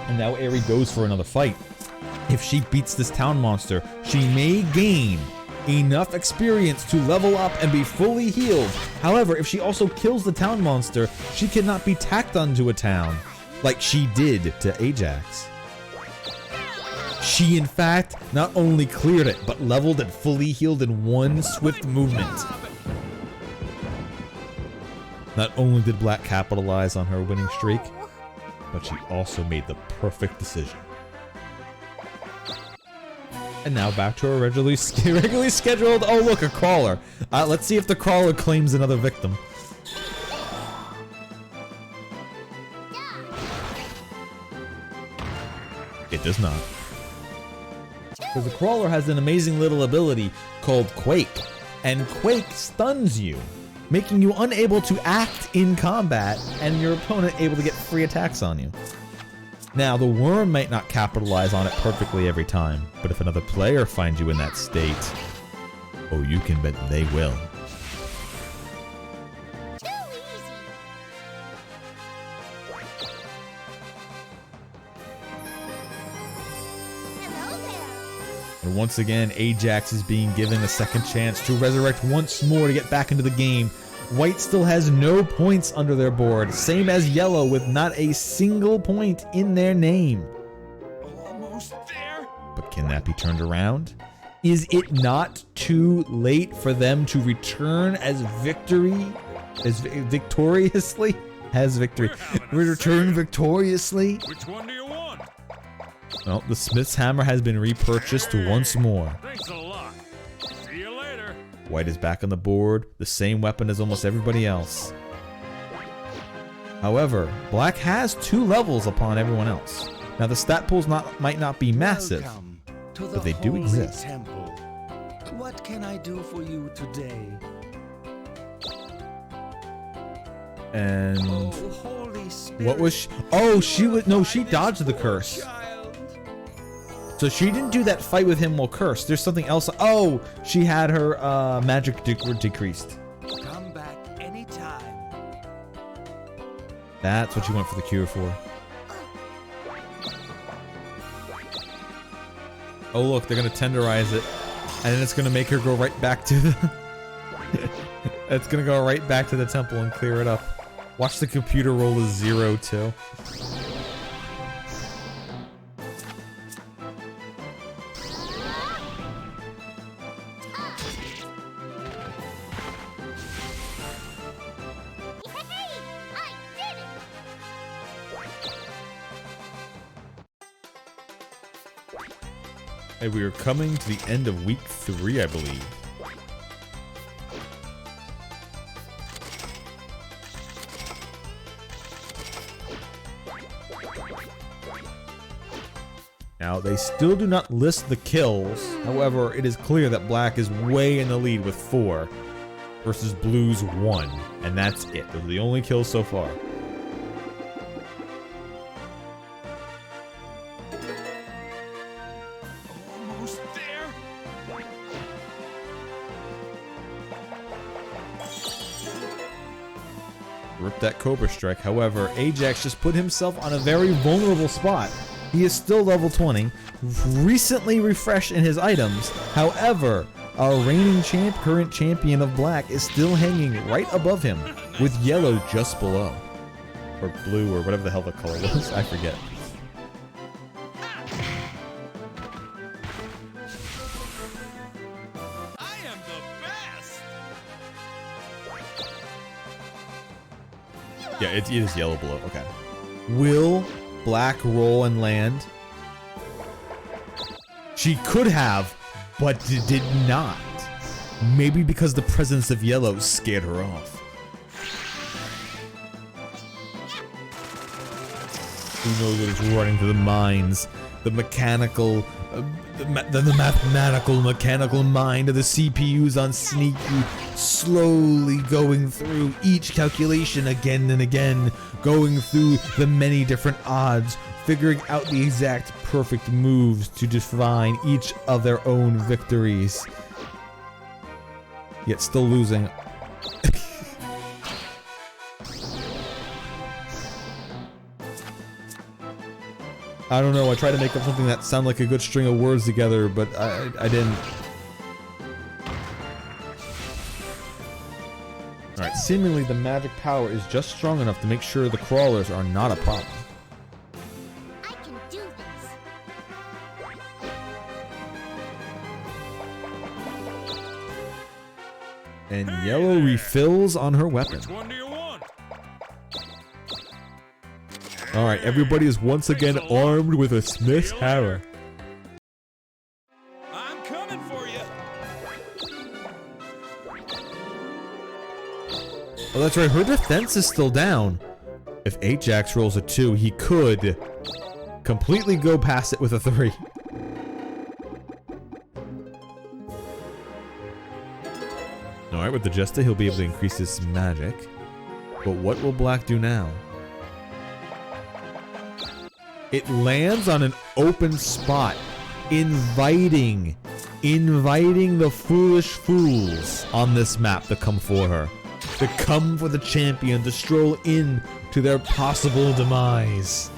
Speaker 1: And now Aerie goes for another fight. If she beats this town monster, she may gain enough experience to level up and be fully healed. However, if she also kills the town monster, she cannot be tacked onto a town, like she did to Ajax. She, in fact, not only cleared it, but leveled and fully healed in one swift movement. Not only did Black capitalize on her winning streak, but she also made the perfect decision. And now back to our regularly scheduled... Oh, look, a crawler. Let's see if the crawler claims another victim. It does not. Because the crawler has an amazing little ability called Quake. And Quake stuns you, making you unable to act in combat and your opponent able to get free attacks on you. Now, the worm might not capitalize on it perfectly every time, but if another player finds you in that state, oh, you can bet they will.
Speaker 2: Too easy. Hello there.
Speaker 1: And once again, Ajax is being given a second chance to resurrect once more to get back into the game. White still has no points under their board, same as Yellow with not a single point in their name.
Speaker 5: Almost there.
Speaker 1: But can that be turned around? Is it not too late for them to return as victory? Victoriously? Return victoriously?
Speaker 3: Which one do you want?
Speaker 1: Well, the Smith's hammer has been repurchased once more.
Speaker 3: Thanks a lot. See you later.
Speaker 1: White is back on the board, the same weapon as almost everybody else. However, Black has 2 levels upon everyone else. Now the stat pools might not be massive,
Speaker 5: Welcome to the
Speaker 1: but they do
Speaker 5: Holy
Speaker 1: exist.
Speaker 5: Temple. What can I do for you today?
Speaker 1: And
Speaker 5: Oh, Holy Spirit.
Speaker 1: what was she? Oh, she was, no, she dodged the curse.
Speaker 5: Child.
Speaker 1: So she didn't do that fight with him while cursed. There's something else. Oh, she had her magic decreased.
Speaker 5: Come back anytime.
Speaker 1: That's what she went for the cure for. Oh look, they're gonna tenderize it, and then it's gonna make her go right back to the. It's gonna go right back to the temple and clear it up. Watch the computer roll a 0 too.
Speaker 2: Yay! I did it!
Speaker 1: Hey, we are coming to the end of week 3, I believe. Now, they still do not list the kills. However, it is clear that Black is way in the lead with 4 versus Blue's 1. And that's it. Those are the only kills so far.
Speaker 5: Almost there.
Speaker 1: Rip that Cobra Strike. However, Ajax just put himself on a very vulnerable spot. He is still level 20, recently refreshed in his items. However, our reigning current champion of Black is still hanging right above him, with Yellow just below. Or Blue, or whatever the hell the color was, I forget.
Speaker 5: I am the best.
Speaker 1: Yeah, it is Yellow below, okay. Will Black roll and land? She could have, but did not. Maybe because the presence of Yellow scared her off. Who knows what is running through the minds? The mechanical, the mathematical, mechanical mind of the CPUs on Sneaky, slowly going through each calculation again and again, going through the many different odds, figuring out the exact perfect moves to define each of their own victories. Yet still losing. I don't know, I tried to make up something that sounded like a good string of words together, but I didn't. Alright, seemingly the magic power is just strong enough to make sure the crawlers are not a problem.
Speaker 2: I can do this.
Speaker 1: And Yellow refills on her weapon.
Speaker 3: Which one do you want?
Speaker 1: Alright, everybody is once again armed with a Smith's hammer.
Speaker 5: I'm coming for you.
Speaker 1: Oh, that's right, her defense is still down. If Ajax rolls a 2, he could completely go past it with a 3. Alright, with the Jester, he'll be able to increase his magic. But what will Black do now? It lands on an open spot, inviting the foolish fools on this map to come for her. To come for the champion, to stroll in to their possible demise.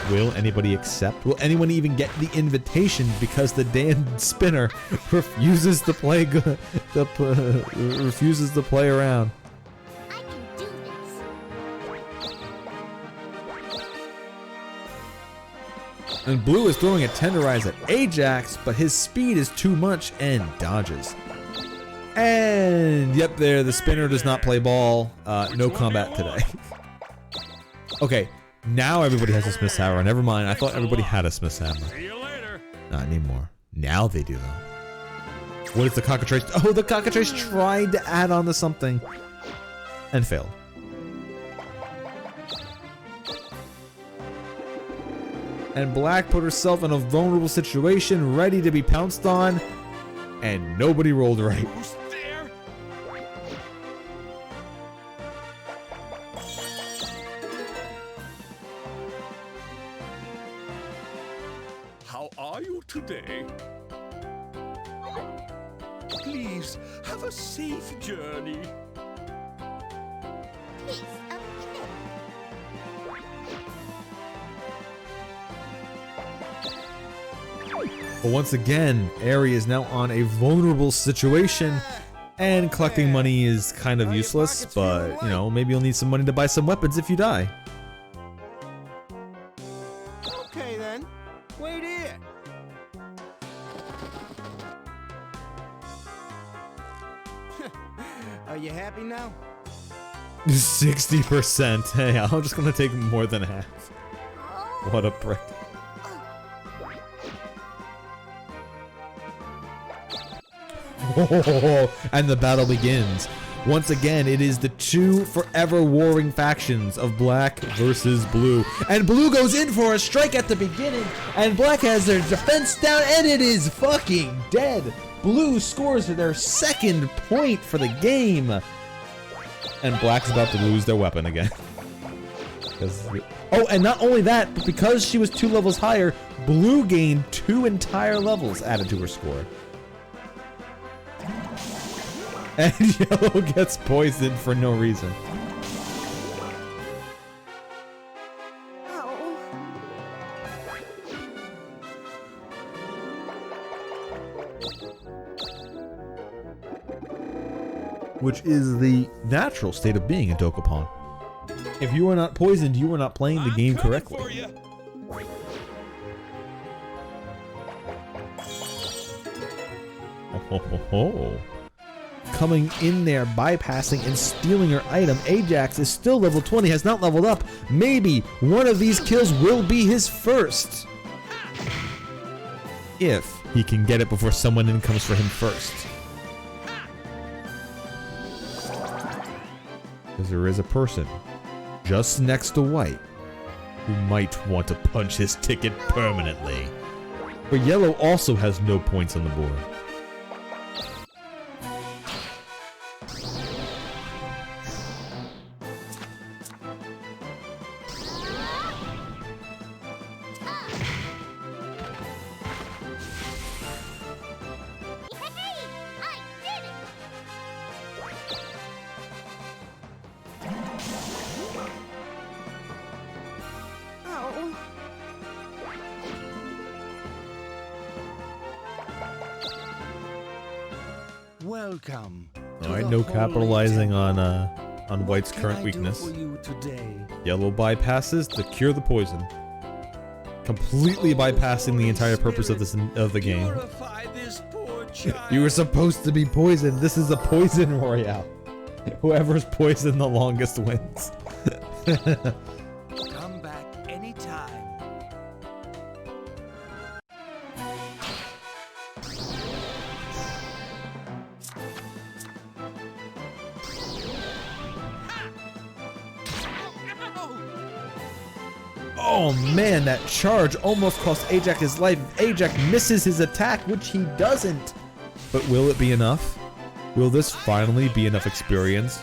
Speaker 1: Will anybody accept? Will anyone even get the invitation because the damn spinner refuses to play refuses to play around?
Speaker 2: I can do this.
Speaker 1: And Blue is throwing a tenderize at Ajax, but his speed is too much and dodges. And yep, there, the spinner does not play ball. No combat today. Okay, now everybody has a Smith's hammer. Never mind, I thought everybody had a Smith's hammer.
Speaker 3: See you later.
Speaker 1: Not anymore. Now they do though. What is the cockatrice? Oh, the cockatrice tried to add on to something and failed. And Black put herself in a vulnerable situation, ready to be pounced on, and nobody rolled right.
Speaker 5: Almost there.
Speaker 4: are you today? Please have a safe journey.
Speaker 2: Piece of cake.
Speaker 1: But once again, Aerie is now on a vulnerable situation, and collecting money is kind of useless, but, you know, maybe you'll need some money to buy some weapons if you die.
Speaker 5: Okay then. Wait here. Are you happy now?
Speaker 1: 60%. Hey, I'm just gonna take more than half. What a prick. And the battle begins. Once again, it is the two forever warring factions of Black versus Blue. And Blue goes in for a strike at the beginning, and Black has their defense down, and it is fucking dead. Blue scores their second point for the game. And Black's about to lose their weapon again. Oh, and not only that, but because she was 2 levels higher, Blue gained 2 entire levels added to her score. And Yellow gets poisoned for no reason.
Speaker 2: Oh.
Speaker 1: Which is the natural state of being in Dokapon. If you are not poisoned, you are not playing the game
Speaker 5: coming
Speaker 1: correctly.
Speaker 5: for you.
Speaker 1: Ho, ho, ho. Coming in there, bypassing and stealing her item. Ajax is still level 20, has not leveled up. Maybe one of these kills will be his first. If he can get it before someone in comes for him first. Because there is a person just next to White who might want to punch his ticket permanently. But Yellow also has no points on the board.
Speaker 2: Yay! I did it! Oh.
Speaker 5: Welcome.
Speaker 1: All right, no capitalizing on White's current weakness. Yellow bypasses to cure the poison, completely bypassing the entire purpose of the game.
Speaker 5: Purify this poor child.
Speaker 1: You were supposed to be poisoned. This is a poison royale. Whoever's poisoned the longest wins.
Speaker 5: Come back anytime.
Speaker 1: Oh man, that charge almost cost Ajax his life. Ajax misses his attack, which he doesn't. But will it be enough? Will this finally be enough experience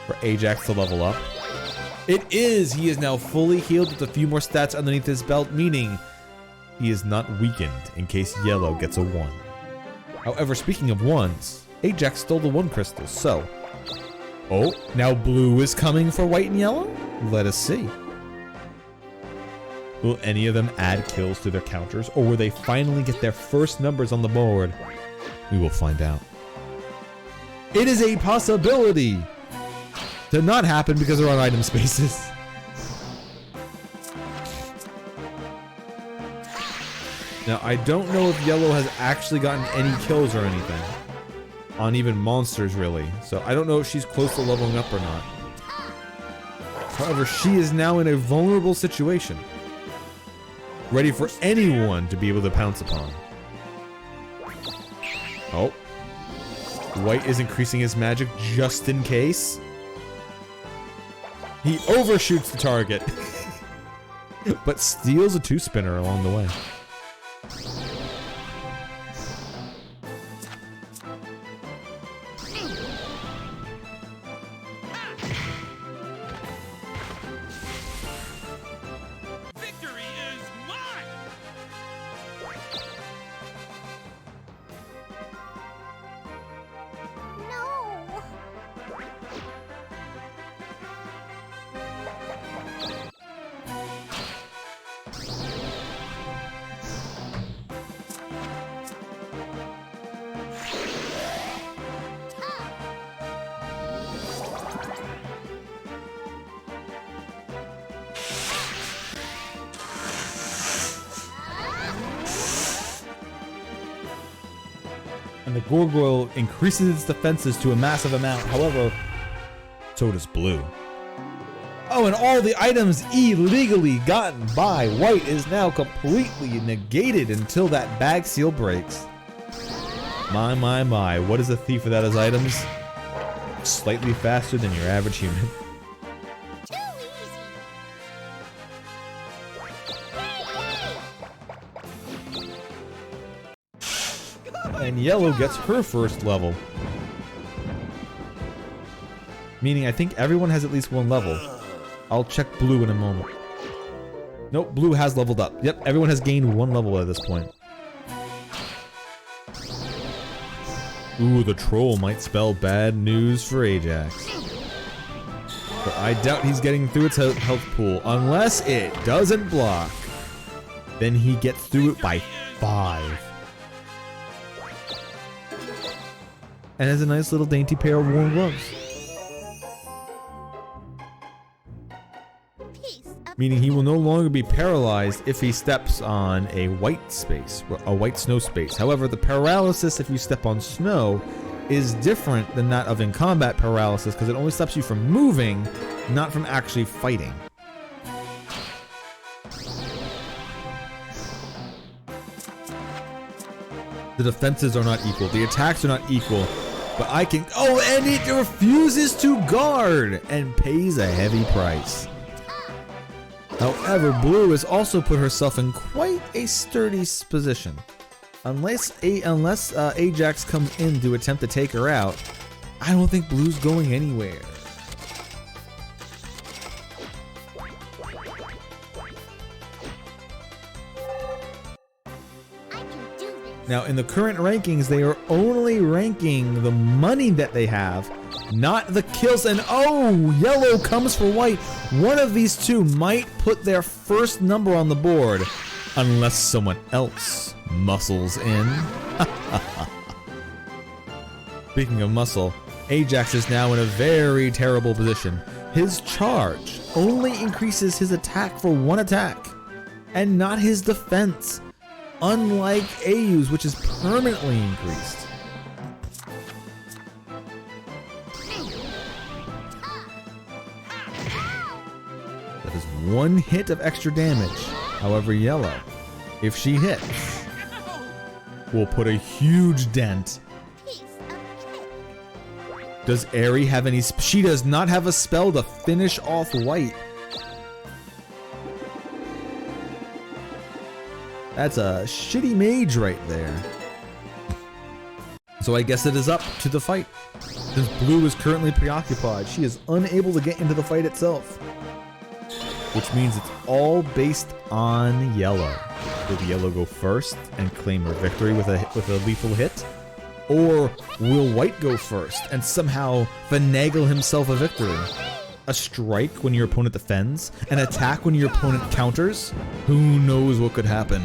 Speaker 1: for Ajax to level up? It is! He is now fully healed with a few more stats underneath his belt, meaning he is not weakened in case Yellow gets a 1. However, speaking of 1s, Ajax stole the 1 crystal, so... Oh, now Blue is coming for White and Yellow? Let us see. Will any of them add kills to their counters, or will they finally get their first numbers on the board? We will find out. It is a possibility to not happen because they're on item spaces. Now, I don't know if Yellow has actually gotten any kills or anything on even monsters, really. So I don't know if she's close to leveling up or not. However, she is now in a vulnerable situation, ready for anyone to be able to pounce upon. Oh. White is increasing his magic just in case. He overshoots the target, but steals a 2-spinner along the way.
Speaker 5: Victory is mine.
Speaker 1: and the gargoyle increases its defenses to a massive amount. However, so does blue. Oh, and all the items illegally gotten by white is now completely negated until that bag seal breaks. My, what is a thief without his items? Slightly faster than your average human.
Speaker 2: Too easy.
Speaker 1: And yellow gets her first level. Meaning I think everyone has at least one level. I'll check blue in a moment. Nope, blue has leveled up. Yep, everyone has gained one level at this point. Ooh, the troll might spell bad news for Ajax. But I doubt he's getting through its health pool. Unless it doesn't block. Then he gets through it by 5. And has a nice little dainty pair of warm gloves. Meaning he will no longer be paralyzed if he steps on a white space, a white snow space. However, the paralysis if you step on snow is different than that of in combat paralysis because it only stops you from moving, not from actually fighting. The defenses are not equal, the attacks are not equal, but I can, oh, and it refuses to guard and pays a heavy price. However, blue has also put herself in quite a sturdy position. Unless Ajax comes in to attempt to take her out, I don't think blue's going anywhere. Now, in the current rankings, they are only ranking the money that they have, not the kills. And oh, yellow comes for white. One of these two might put their first number on the board, unless someone else muscles in. Speaking of muscle, Ajax is now in a very terrible position. His charge only increases his attack for 1 attack, and not his defense. Unlike AU's, which is permanently increased. That is 1 hit of extra damage. However, yellow, if she hits, will put a huge dent. Does Aerie have any? She does not have a spell to finish off white. That's a shitty mage right there. So I guess it is up to the fight. Since blue is currently preoccupied, she is unable to get into the fight itself. Which means it's all based on yellow. Will yellow go first and claim her victory with a lethal hit? Or will white go first and somehow finagle himself a victory? A strike when your opponent defends? An attack when your opponent counters? Who knows what could happen?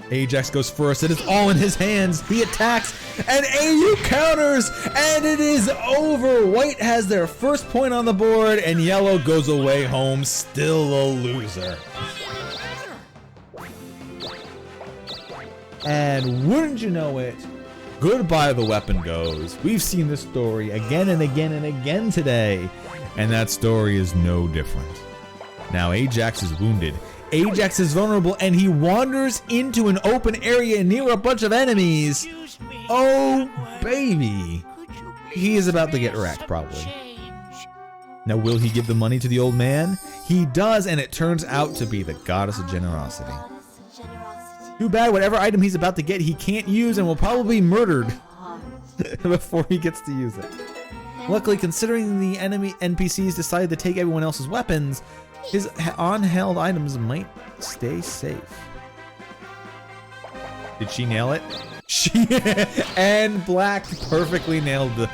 Speaker 1: Ajax goes first. It is all in his hands. He attacks, and AU counters, and it is over. White has their first point on the board, and yellow goes away home, still a loser. And wouldn't you know it, goodbye the weapon goes. We've seen this story again and again and again today, and that story is no different. Now Ajax is wounded. Ajax is vulnerable, and he wanders into an open area near a bunch of enemies. Oh, baby. He is about to get wrecked, probably. Now, will he give the money to the old man? He does, and it turns out to be the goddess of generosity. Too bad whatever item he's about to get he can't use and will probably be murdered before he gets to use it. Luckily, considering the enemy NPCs decided to take everyone else's weapons, his on-held items might stay safe. Did she nail it? And black perfectly nailed the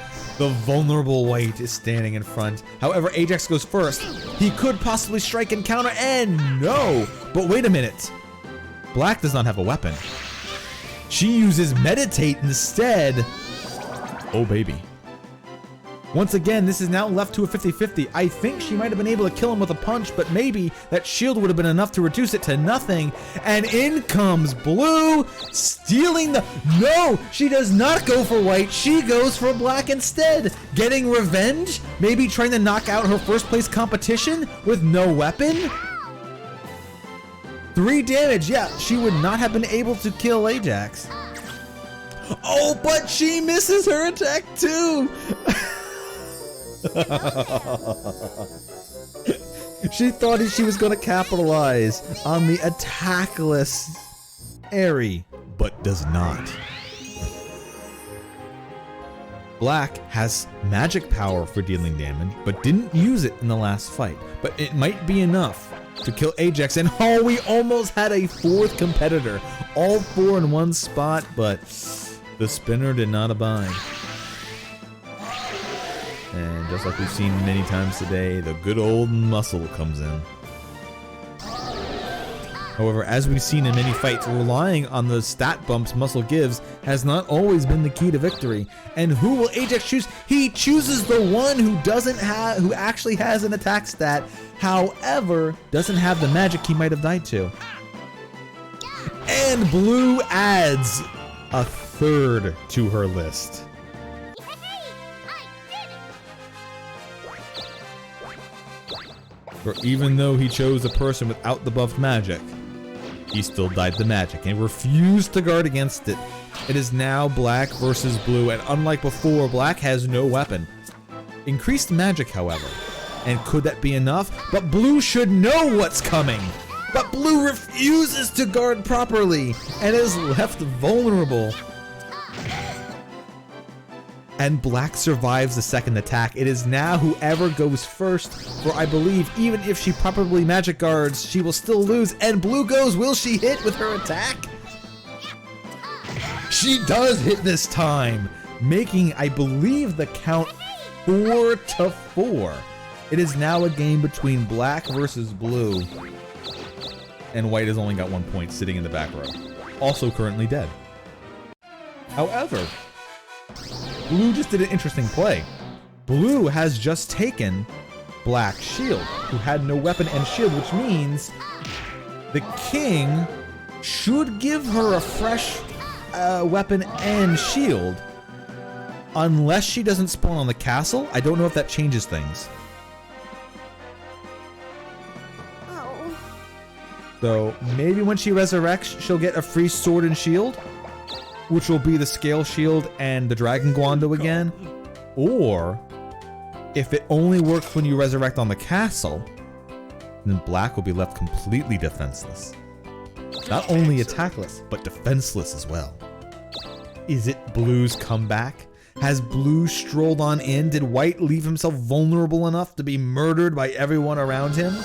Speaker 1: vulnerable white is standing in front. However, Ajax goes first. He could possibly strike and counter, and no! But wait a minute. Black does not have a weapon. She uses meditate instead. Oh, baby. Once again, this is now left to a 50-50. I think she might have been able to kill him with a punch, but maybe that shield would have been enough to reduce it to nothing. And in comes Blue, stealing the... No, she does not go for white. She goes for black instead. Getting revenge? Maybe trying to knock out her first place competition with no weapon? 3 damage. Yeah, she would not have been able to kill Ajax. Oh, but she misses her attack too. She thought she was going to capitalize on the attackless Aerie, but does not. Black has magic power for dealing damage, but didn't use it in the last fight. But it might be enough to kill Ajax, and oh, we almost had a 4th competitor. All 4 in one spot, but the spinner did not abide. And just like we've seen many times today, the good old muscle comes in. However, as we've seen in many fights, relying on the stat bumps muscle gives has not always been the key to victory. And who will Ajax choose? He chooses the one who who actually has an attack stat, however, doesn't have the magic he might have died to. And Blue adds a 3rd to her list. For even though he chose a person without the buffed magic, he still died to magic and refused to guard against it. It is now black versus blue, and unlike before, black has no weapon. Increased magic, however. And could that be enough? But blue should know what's coming. But blue refuses to guard properly and is left vulnerable. And black survives the second attack. It is now whoever goes first, for I believe even if she properly magic guards, she will still lose. And blue goes, will she hit with her attack? She does hit this time, making, I believe, the count 4-4. It is now a game between black versus blue. And white has only got 1 point, sitting in the back row. Also currently dead. However, blue just did an interesting play. Blue has just taken black's shield, who had no weapon and shield, which means the king should give her a fresh weapon and shield, unless she doesn't spawn on the castle. I don't know if that changes things.
Speaker 2: Oh.
Speaker 1: So maybe when she resurrects, she'll get a free sword and shield, which will be the scale shield and the dragon guando again. Or if it only works when you resurrect on the castle, then black will be left completely defenseless. Not only attackless, but defenseless as well. Is it blue's comeback? Has blue strolled on in? Did white leave himself vulnerable enough to be murdered by everyone around him?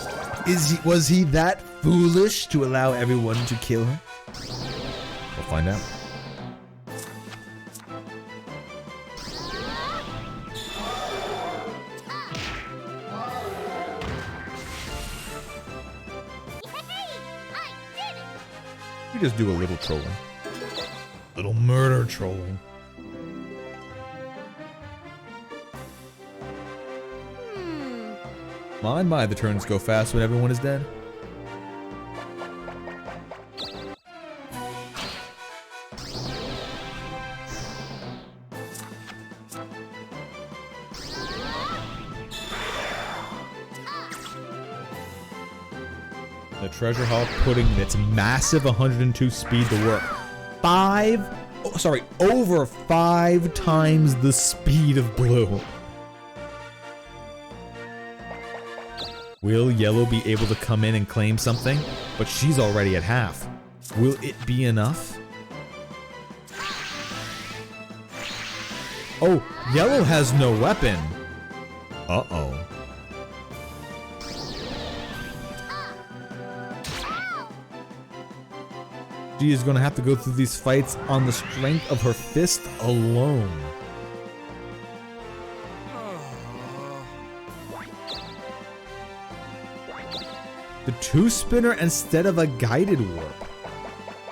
Speaker 1: Was he that foolish to allow everyone to kill him? We'll find out. We just do a little trolling. Little murder trolling. My, the turns go fast when everyone is dead. The treasure hall putting its massive 102 speed to work. Over 5 times the speed of blue. Will yellow be able to come in and claim something? But she's already at half. Will it be enough? Oh, yellow has no weapon. Uh-oh. She is going to have to go through these fights on the strength of her fist alone. The 2-spinner instead of a guided warp.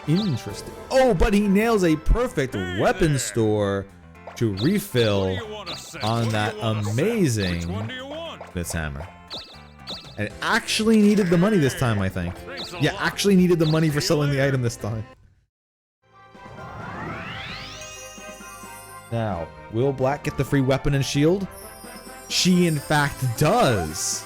Speaker 1: Interesting. Oh, but he nails a perfect weapon store. to
Speaker 3: What do
Speaker 1: refill
Speaker 3: you want to set?
Speaker 1: on
Speaker 3: What do
Speaker 1: that
Speaker 3: you wanna set?
Speaker 1: amazing
Speaker 3: Which one do you want?
Speaker 1: Smith's hammer. And it actually needed the money this time, I think.
Speaker 3: Thanks a
Speaker 1: Yeah,
Speaker 3: lot.
Speaker 1: actually needed the money for selling the item this time. Now, will Black get the free weapon and shield? She in fact does.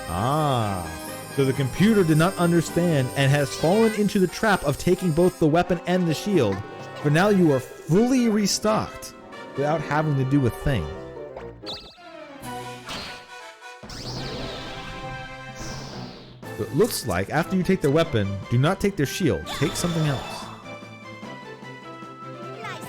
Speaker 1: Ah. So the computer did not understand and has fallen into the trap of taking both the weapon and the shield. But now you are fully restocked without having to do a thing. So it looks like after you take their weapon, do not take their shield. Take something else.
Speaker 2: Nice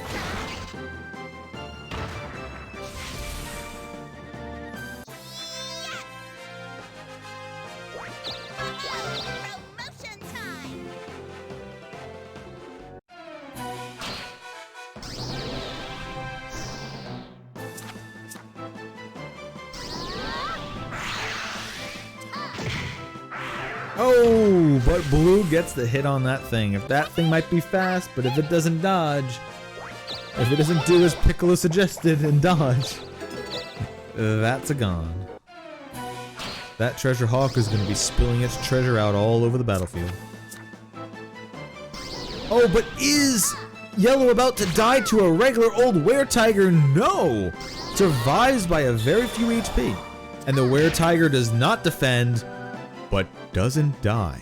Speaker 2: try. Promotion time.
Speaker 1: Oh, but Blue gets the hit on that thing. If that thing might be fast, but if it doesn't dodge, if it doesn't do as Piccolo suggested and dodge, that's a gone. That treasure hawk is going to be spilling its treasure out all over the battlefield. Oh, but is Yellow about to die to a regular old were-tiger? No! Survives by a very few HP. And the were-tiger does not defend, but doesn't die.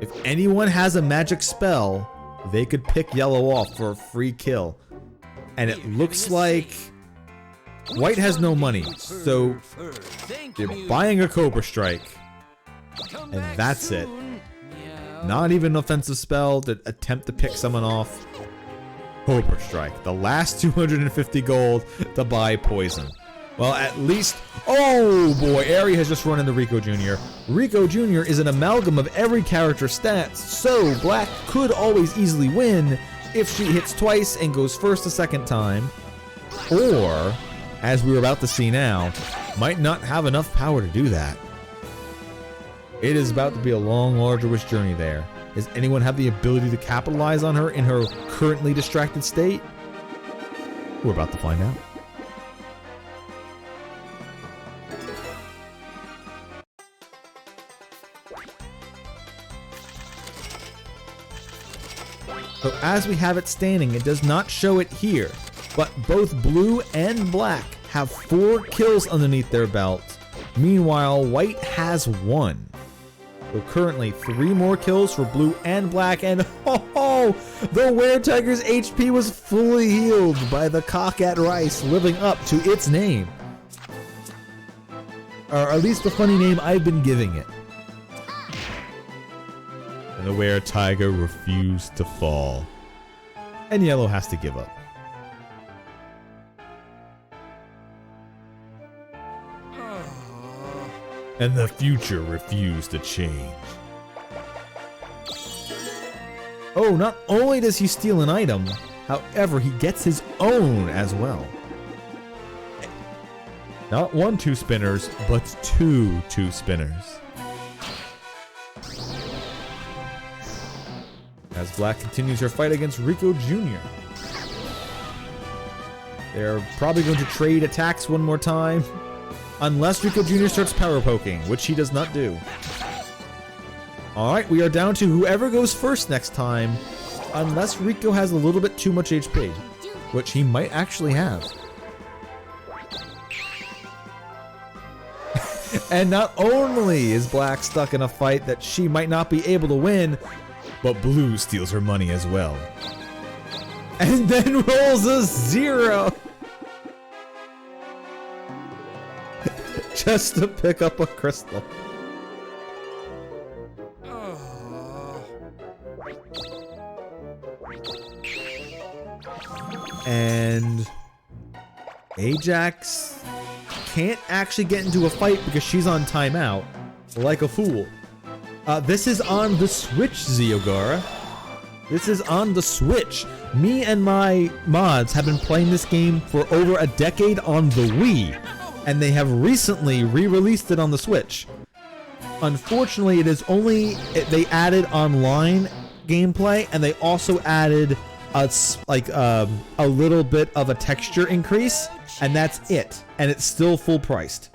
Speaker 1: If anyone has a magic spell, they could pick Yellow off for a free kill. And it looks like White has no money, so they're buying a Cobra Strike. And that's it. Not even an offensive spell to attempt to pick someone off. Cobra Strike. The last 250 gold to buy poison. Well, at least... Oh boy, Aerie has just run into Rico Jr. Rico Jr. is an amalgam of every character's stats, so Black could always easily win if she hits twice and goes first a second time. Or, as we were about to see now, might not have enough power to do that. It is about to be a long, arduous journey there. Does anyone have the ability to capitalize on her in her currently distracted state? We're about to find out. So as we have it standing, it does not show it here, but both Blue and Black have 4 kills underneath their belt. Meanwhile, White has 1. So currently 3 more kills for Blue and Black, and the were-tiger's HP was fully healed by the cock at rice, living up to its name. Or at least the funny name I've been giving it. And the were-tiger refused to fall. And Yellow has to give up. And the future refused to change. Oh, not only does he steal an item, however, he gets his own as well. Not 1 2-spinners, but 2 2-spinners. As Black continues her fight against Rico Jr. They're probably going to trade attacks one more time. Unless Rico Jr. starts power poking, which he does not do. Alright, we are down to whoever goes first next time. Unless Rico has a little bit too much HP. Which he might actually have. And not only is Black stuck in a fight that she might not be able to win, but Blue steals her money as well. And then rolls a 0! Just to pick up a crystal. And Ajax can't actually get into a fight because she's on timeout, like a fool. This is on the Switch, Ziogara. This is on the Switch. Me and my mods have been playing this game for over a decade on the Wii, and they have recently re-released it on the Switch. Unfortunately, it is only they added online gameplay, and they also added a little bit of a texture increase, and that's it. And it's still full priced.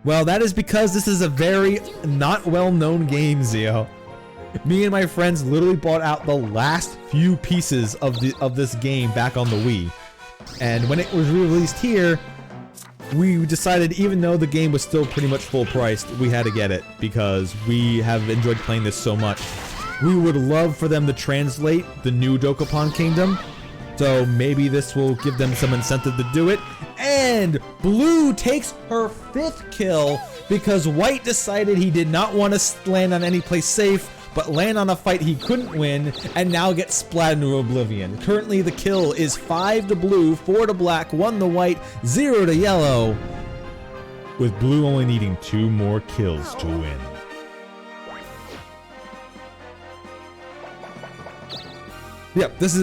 Speaker 1: Well, that is because this is a very not well-known game, Zio. Me and my friends literally bought out the last few pieces of this game back on the Wii. And when it was released here, we decided, even though the game was still pretty much full priced, we had to get it because we have enjoyed playing this so much. We would love for them to translate the new Dokapon Kingdom, so maybe this will give them some incentive to do it. And Blue takes her 5th kill because White decided he did not want to land on any place safe, but land on a fight he couldn't win, and now get splat into oblivion. Currently, the kill is 5 to Blue, 4 to Black, 1 to White, 0 to Yellow, with Blue only needing 2 more kills to win. Yep, this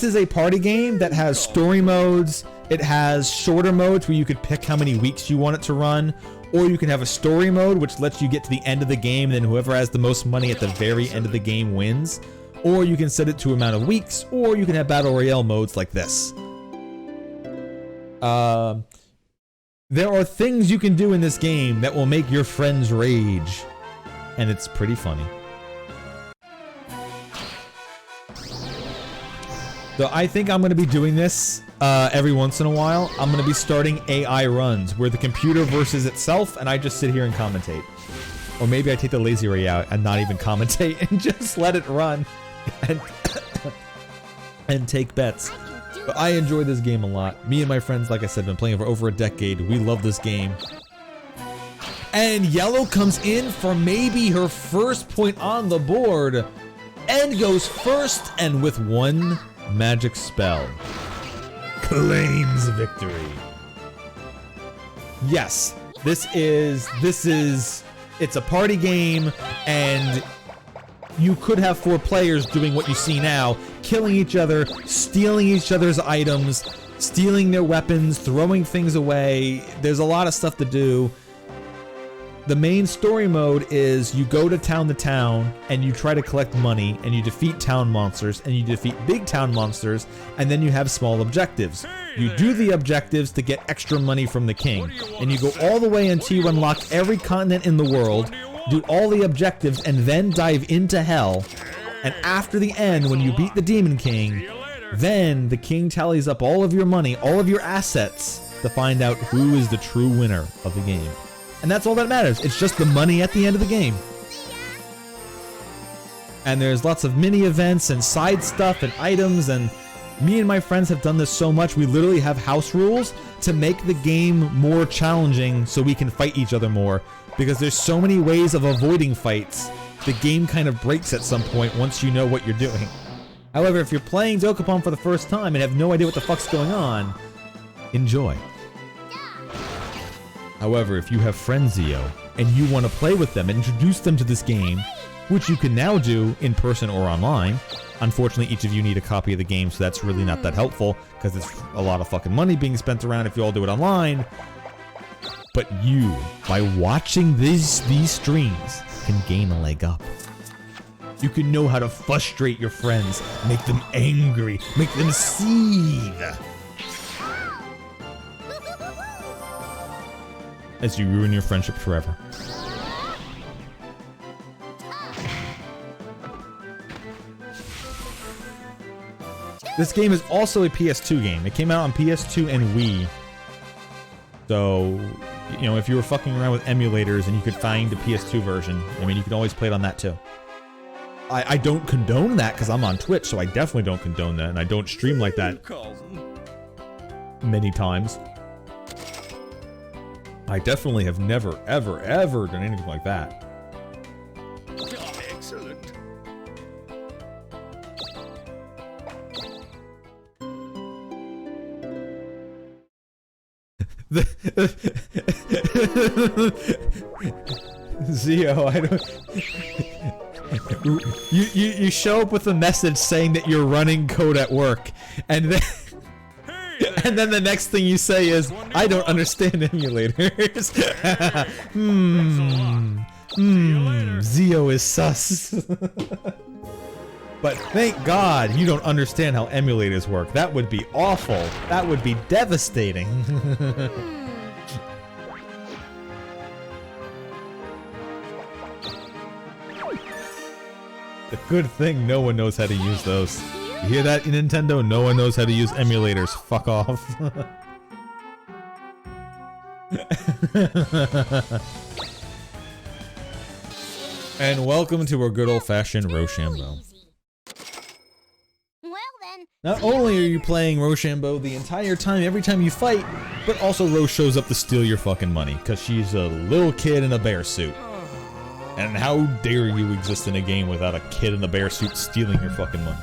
Speaker 1: is a party game that has story modes. It has shorter modes where you could pick how many weeks you want it to run, or you can have a story mode which lets you get to the end of the game, and then whoever has the most money at the very end of the game wins. Or you can set it to amount of weeks, or you can have battle royale modes like this. There are things you can do in this game that will make your friends rage, and it's pretty funny. So I think I'm going to be doing this every once in a while. I'm going to be starting AI runs where the computer versus itself and I just sit here and commentate. Or maybe I take the lazy way out and not even commentate and just let it run and take bets. But I enjoy this game a lot. Me and my friends, like I said, have been playing for over a decade. We love this game. And Yellow comes in for maybe her first point on the board and goes first, and with 1 magic spell claims victory. Yes, it's a party game, and you could have 4 players doing what you see now, killing each other, stealing each other's items, stealing their weapons, throwing things away. There's a lot of stuff to do. The main story mode is you go to town and you try to collect money, and you defeat town monsters, and you defeat big town monsters, and then you have small objectives. You do the objectives to get extra money from the king, and you go all the way until you unlock every continent in the world, do all the objectives, and then dive into hell. And after the end, when you beat the Demon King, then the king tallies up all of your money, all of your assets, to find out who is the true winner of the game. And that's all that matters. It's just the money at the end of the game. And there's lots of mini events and side stuff and items, and me and my friends have done this so much, we literally have house rules to make the game more challenging so we can fight each other more. Because there's so many ways of avoiding fights, the game kind of breaks at some point once you know what you're doing. However, if you're playing Dokapon for the first time and have no idea what the fuck's going on, enjoy. However, if you have friends, Zio, and you want to play with them and introduce them to this game, which you can now do in person or online. Unfortunately, each of you need a copy of the game, so that's really not that helpful, because it's a lot of fucking money being spent around if you all do it online. But you, by watching these streams, can gain a leg up. You can know how to frustrate your friends, make them angry, make them seethe. As you ruin your friendship forever. This game is also a PS2 game. It came out on PS2 and Wii. So, you know, if you were fucking around with emulators and you could find a PS2 version, I mean, you could always play it on that too. I don't condone that because I'm on Twitch, so I definitely don't condone that, and I don't stream like that many times. I definitely have never, ever, ever done anything like that.
Speaker 4: Excellent.
Speaker 1: Zio, I don't... You show up with a message saying that you're running code at work, and then... And then the next thing you say is, I don't understand emulators. Zio is sus. But thank God you don't understand how emulators work. That would be awful. That would be devastating. The good thing no one knows how to use those. You hear that, Nintendo? No one knows how to use emulators. Fuck off. And welcome to our good old-fashioned Rochambeau.
Speaker 2: Well then,
Speaker 1: Not only are you playing Rochambeau the entire time, every time you fight, but also Rose shows up to steal your fucking money, because she's a little kid in a bear suit. And how dare you exist in a game without a kid in a bear suit stealing your fucking money?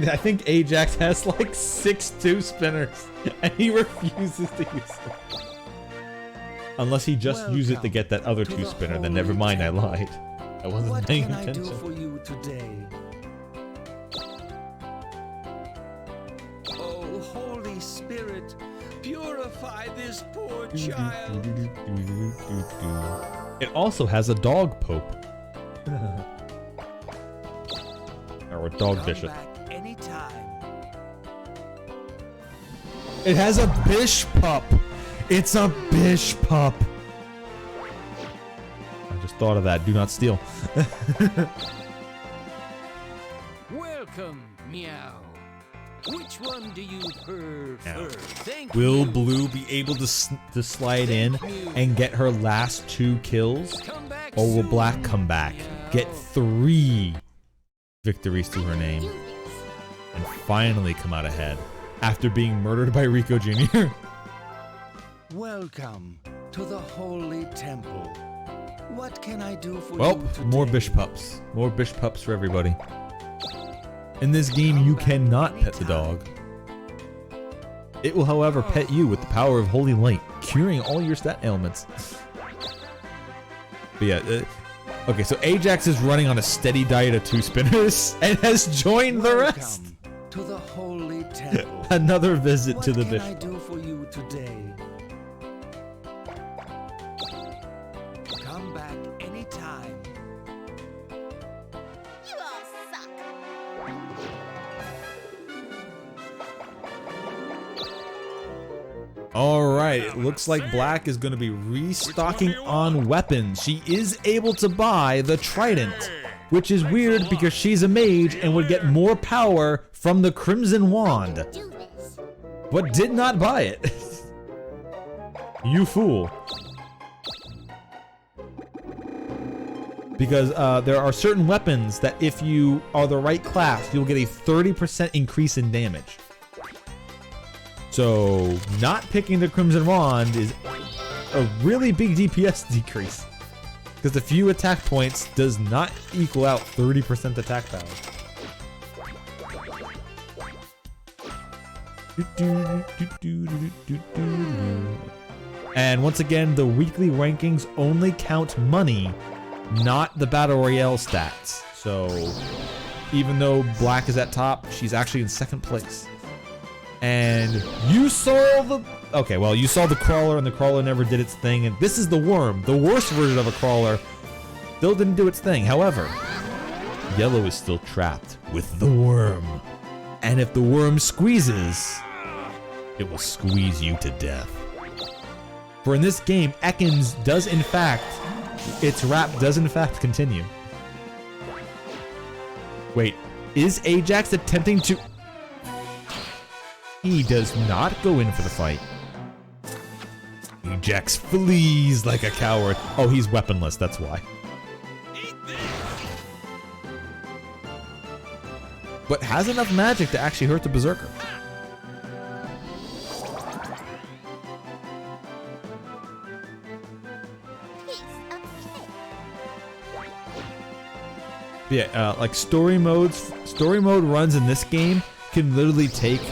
Speaker 1: I think Ajax has like 6 2 spinners, and he refuses to use them. Unless he just used it to get that other 2 spinner, then never mind, I lied. I wasn't paying attention.
Speaker 5: What can I do for you today? Oh, Holy Spirit, purify this poor child.
Speaker 1: It also has a dog pope. Or a dog bishop.
Speaker 5: Anytime.
Speaker 1: It has a bish pup. It's a bish pup. I just thought of that. Do not steal.
Speaker 5: Welcome, meow. Which one do you prefer? Thank
Speaker 1: Will
Speaker 5: you.
Speaker 1: Blue be able to slide in and get her last 2 kills?
Speaker 5: Come back
Speaker 1: Or will
Speaker 5: soon,
Speaker 1: Black come back,
Speaker 5: meow.
Speaker 1: get 3 victories to her name, and finally come out ahead after being murdered by Rico Jr.?
Speaker 5: Welcome to the Holy Temple. What can I do for
Speaker 1: Well,
Speaker 5: you today?
Speaker 1: more bish pups. More bish pups for everybody. In this game, you cannot pet the dog. It will, however, pet you with the power of Holy Light, curing all your stat ailments. But yeah, okay, so Ajax is running on a steady diet of 2 spinners and has joined the rest.
Speaker 5: Welcome to the Holy Temple.
Speaker 1: Another visit to the
Speaker 5: What can I
Speaker 1: bishop.
Speaker 5: do for you today? Come back anytime.
Speaker 2: you all suck.
Speaker 1: Alright, it looks like Black is going to be restocking on weapons. She is able to buy the Trident, which is weird because she's a mage and would get more power from the Crimson Wand,
Speaker 2: Do this.
Speaker 1: but did not buy it. You fool. Because there are certain weapons that if you are the right class, you'll get a 30% increase in damage. So, not picking the Crimson Wand is a really big DPS decrease. Because the few attack points does not equal out 30% attack power. And once again, the weekly rankings only count money, not the Battle Royale stats. So, even though Black is at top, she's actually in 2nd place. And you saw the... Okay, well, you saw the crawler, and the crawler never did its thing. And this is the worm, the worst version of a crawler. Still didn't do its thing. However, Yellow is still trapped with the worm. And if the worm squeezes, it will squeeze you to death. For in this game, Ekans does in fact... Its rap does in fact continue. Wait, is Ajax attempting to... He does not go in for the fight. Ajax flees like a coward. Oh, he's weaponless, that's why. But has enough magic to actually hurt the Berserker.
Speaker 2: Piece of cake.
Speaker 1: Yeah, like story mode runs in this game can literally take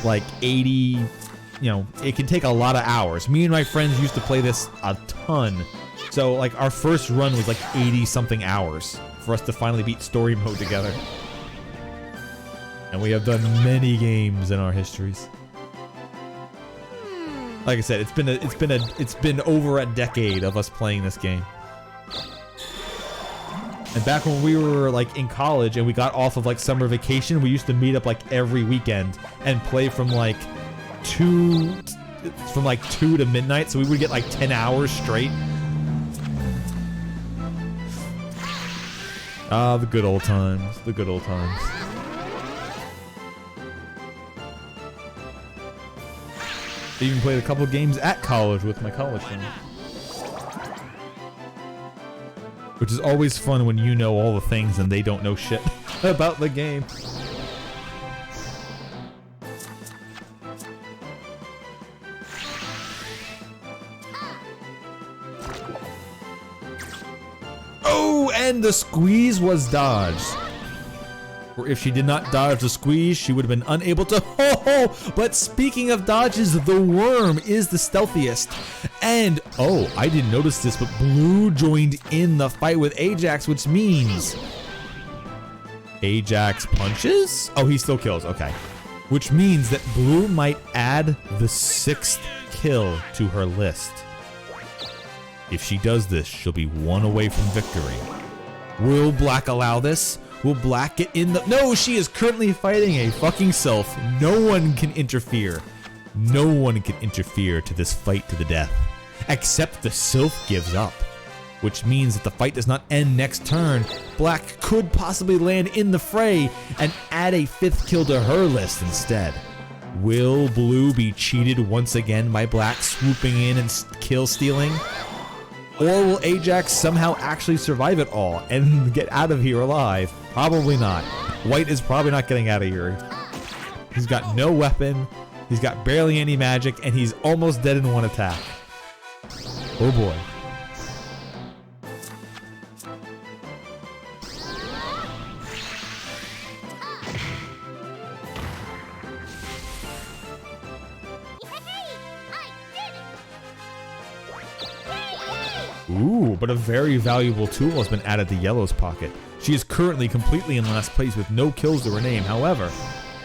Speaker 1: like 80, you know, it can take a lot of hours. Me and my friends used to play this a ton. So like our first run was like 80 something hours for us to finally beat story mode together. And we have done many games in our histories. Like I said, it's been over a decade of us playing this game. And back when we were like in college and we got off of like summer vacation, we used to meet up like every weekend and play from like 2 to midnight. So we would get like 10 hours straight. Ah, the good old times. The good old times. I even played a couple games at college with my college friends. Which is always fun when you know all the things and they don't know shit about the game. Oh, and the squeeze was dodged. Or if she did not dodge the squeeze, she would have been unable to. But speaking of dodges, the worm is the stealthiest. And, oh, I didn't notice this, but Blue joined in the fight with Ajax, which means Ajax punches? Oh, he still kills, okay. Which means that Blue might add the 6th kill to her list. If she does this, she'll be 1 away from victory. Will Black allow this? Will Black get in the... No, she is currently fighting a fucking sylph. No one can interfere. No one can interfere to this fight to the death. Except the sylph gives up. Which means that the fight does not end next turn. Black could possibly land in the fray and add a 5th kill to her list instead. Will Blue be cheated once again by Black swooping in and kill stealing? Or will Ajax somehow actually survive it all and get out of here alive? Probably not. White is probably not getting out of here. He's got no weapon, he's got barely any magic, and he's almost dead in 1 attack. Oh boy. Ooh, but a very valuable tool has been added to Yellow's pocket. She is currently completely in last place with no kills to her name. However,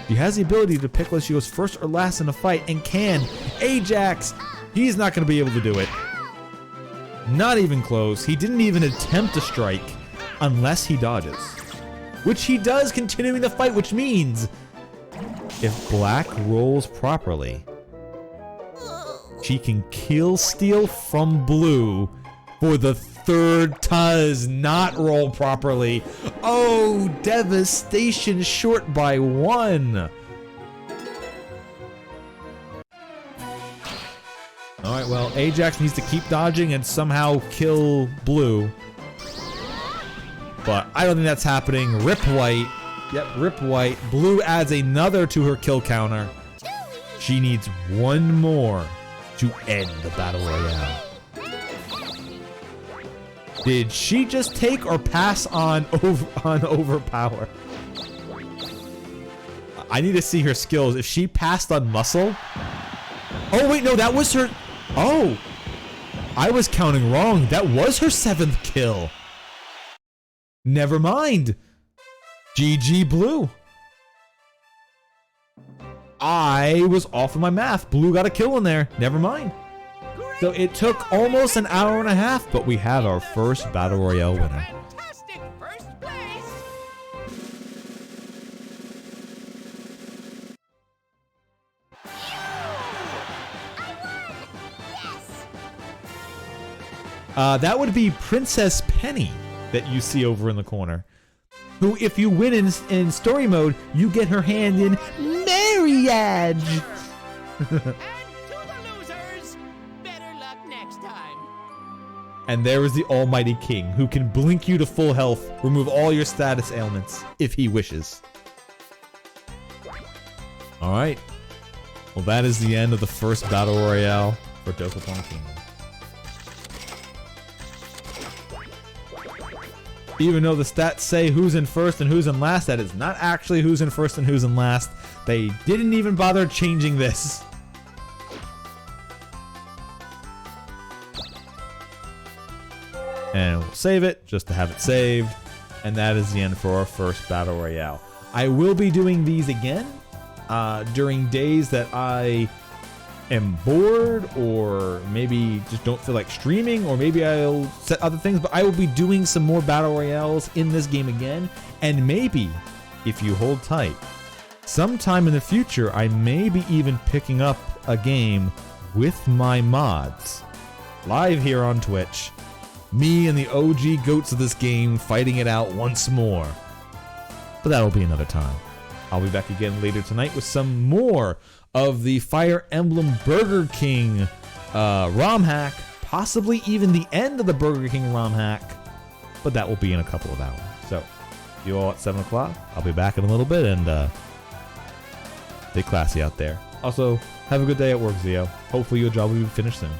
Speaker 1: she has the ability to pick whether she goes first or last in a fight and can. Ajax! He's not going to be able to do it. Not even close. He didn't even attempt to strike unless he dodges. Which he does, continuing the fight, which means if Black rolls properly, she can kill steal from Blue for the 3rd does not roll properly. Oh, devastation, short by 1. Alright, well, Ajax needs to keep dodging and somehow kill Blue. But I don't think that's happening. Rip White. Yep, Rip White. Blue adds another to her kill counter. She needs 1 more to end the Battle Royale. Did she just take or pass on overpower? I need to see her skills. If she passed on muscle... Oh, wait, no, that was her... Oh! I was counting wrong. That was her 7th kill. Never mind. GG Blue. I was off of my math. Blue got a kill in there. Never mind. So it took almost an hour and a half, but we have our first Battle Royale winner.
Speaker 4: Fantastic first place!
Speaker 1: That would be Princess Penny that you see over in the corner. Who, if you win in story mode, you get her hand in marriage.
Speaker 4: And to the losers, better luck next time.
Speaker 1: And there is the Almighty King, who can blink you to full health, remove all your status ailments, if he wishes. Alright. Well, that is the end of the first Battle Royale for Dokapon Kingdom. Even though the stats say who's in first and who's in last, that is not actually who's in first and who's in last. They didn't even bother changing this. And we'll save it just to have it saved. And that is the end for our first Battle Royale. I will be doing these again during days that I am bored, or maybe just don't feel like streaming, or maybe I'll set other things, but I will be doing some more battle royales in this game again. And maybe, if you hold tight, sometime in the future I may be even picking up a game with my mods live here on Twitch, me and the OG goats of this game fighting it out once more. But that'll be another time. I'll be back again later tonight with some more of the Fire Emblem Burger King ROM hack, possibly even the end of the Burger King ROM hack, but that will be in a couple of hours. So, you all at 7 o'clock. I'll be back in a little bit, and stay classy out there. Also, have a good day at work, Zio. Hopefully your job will be finished soon.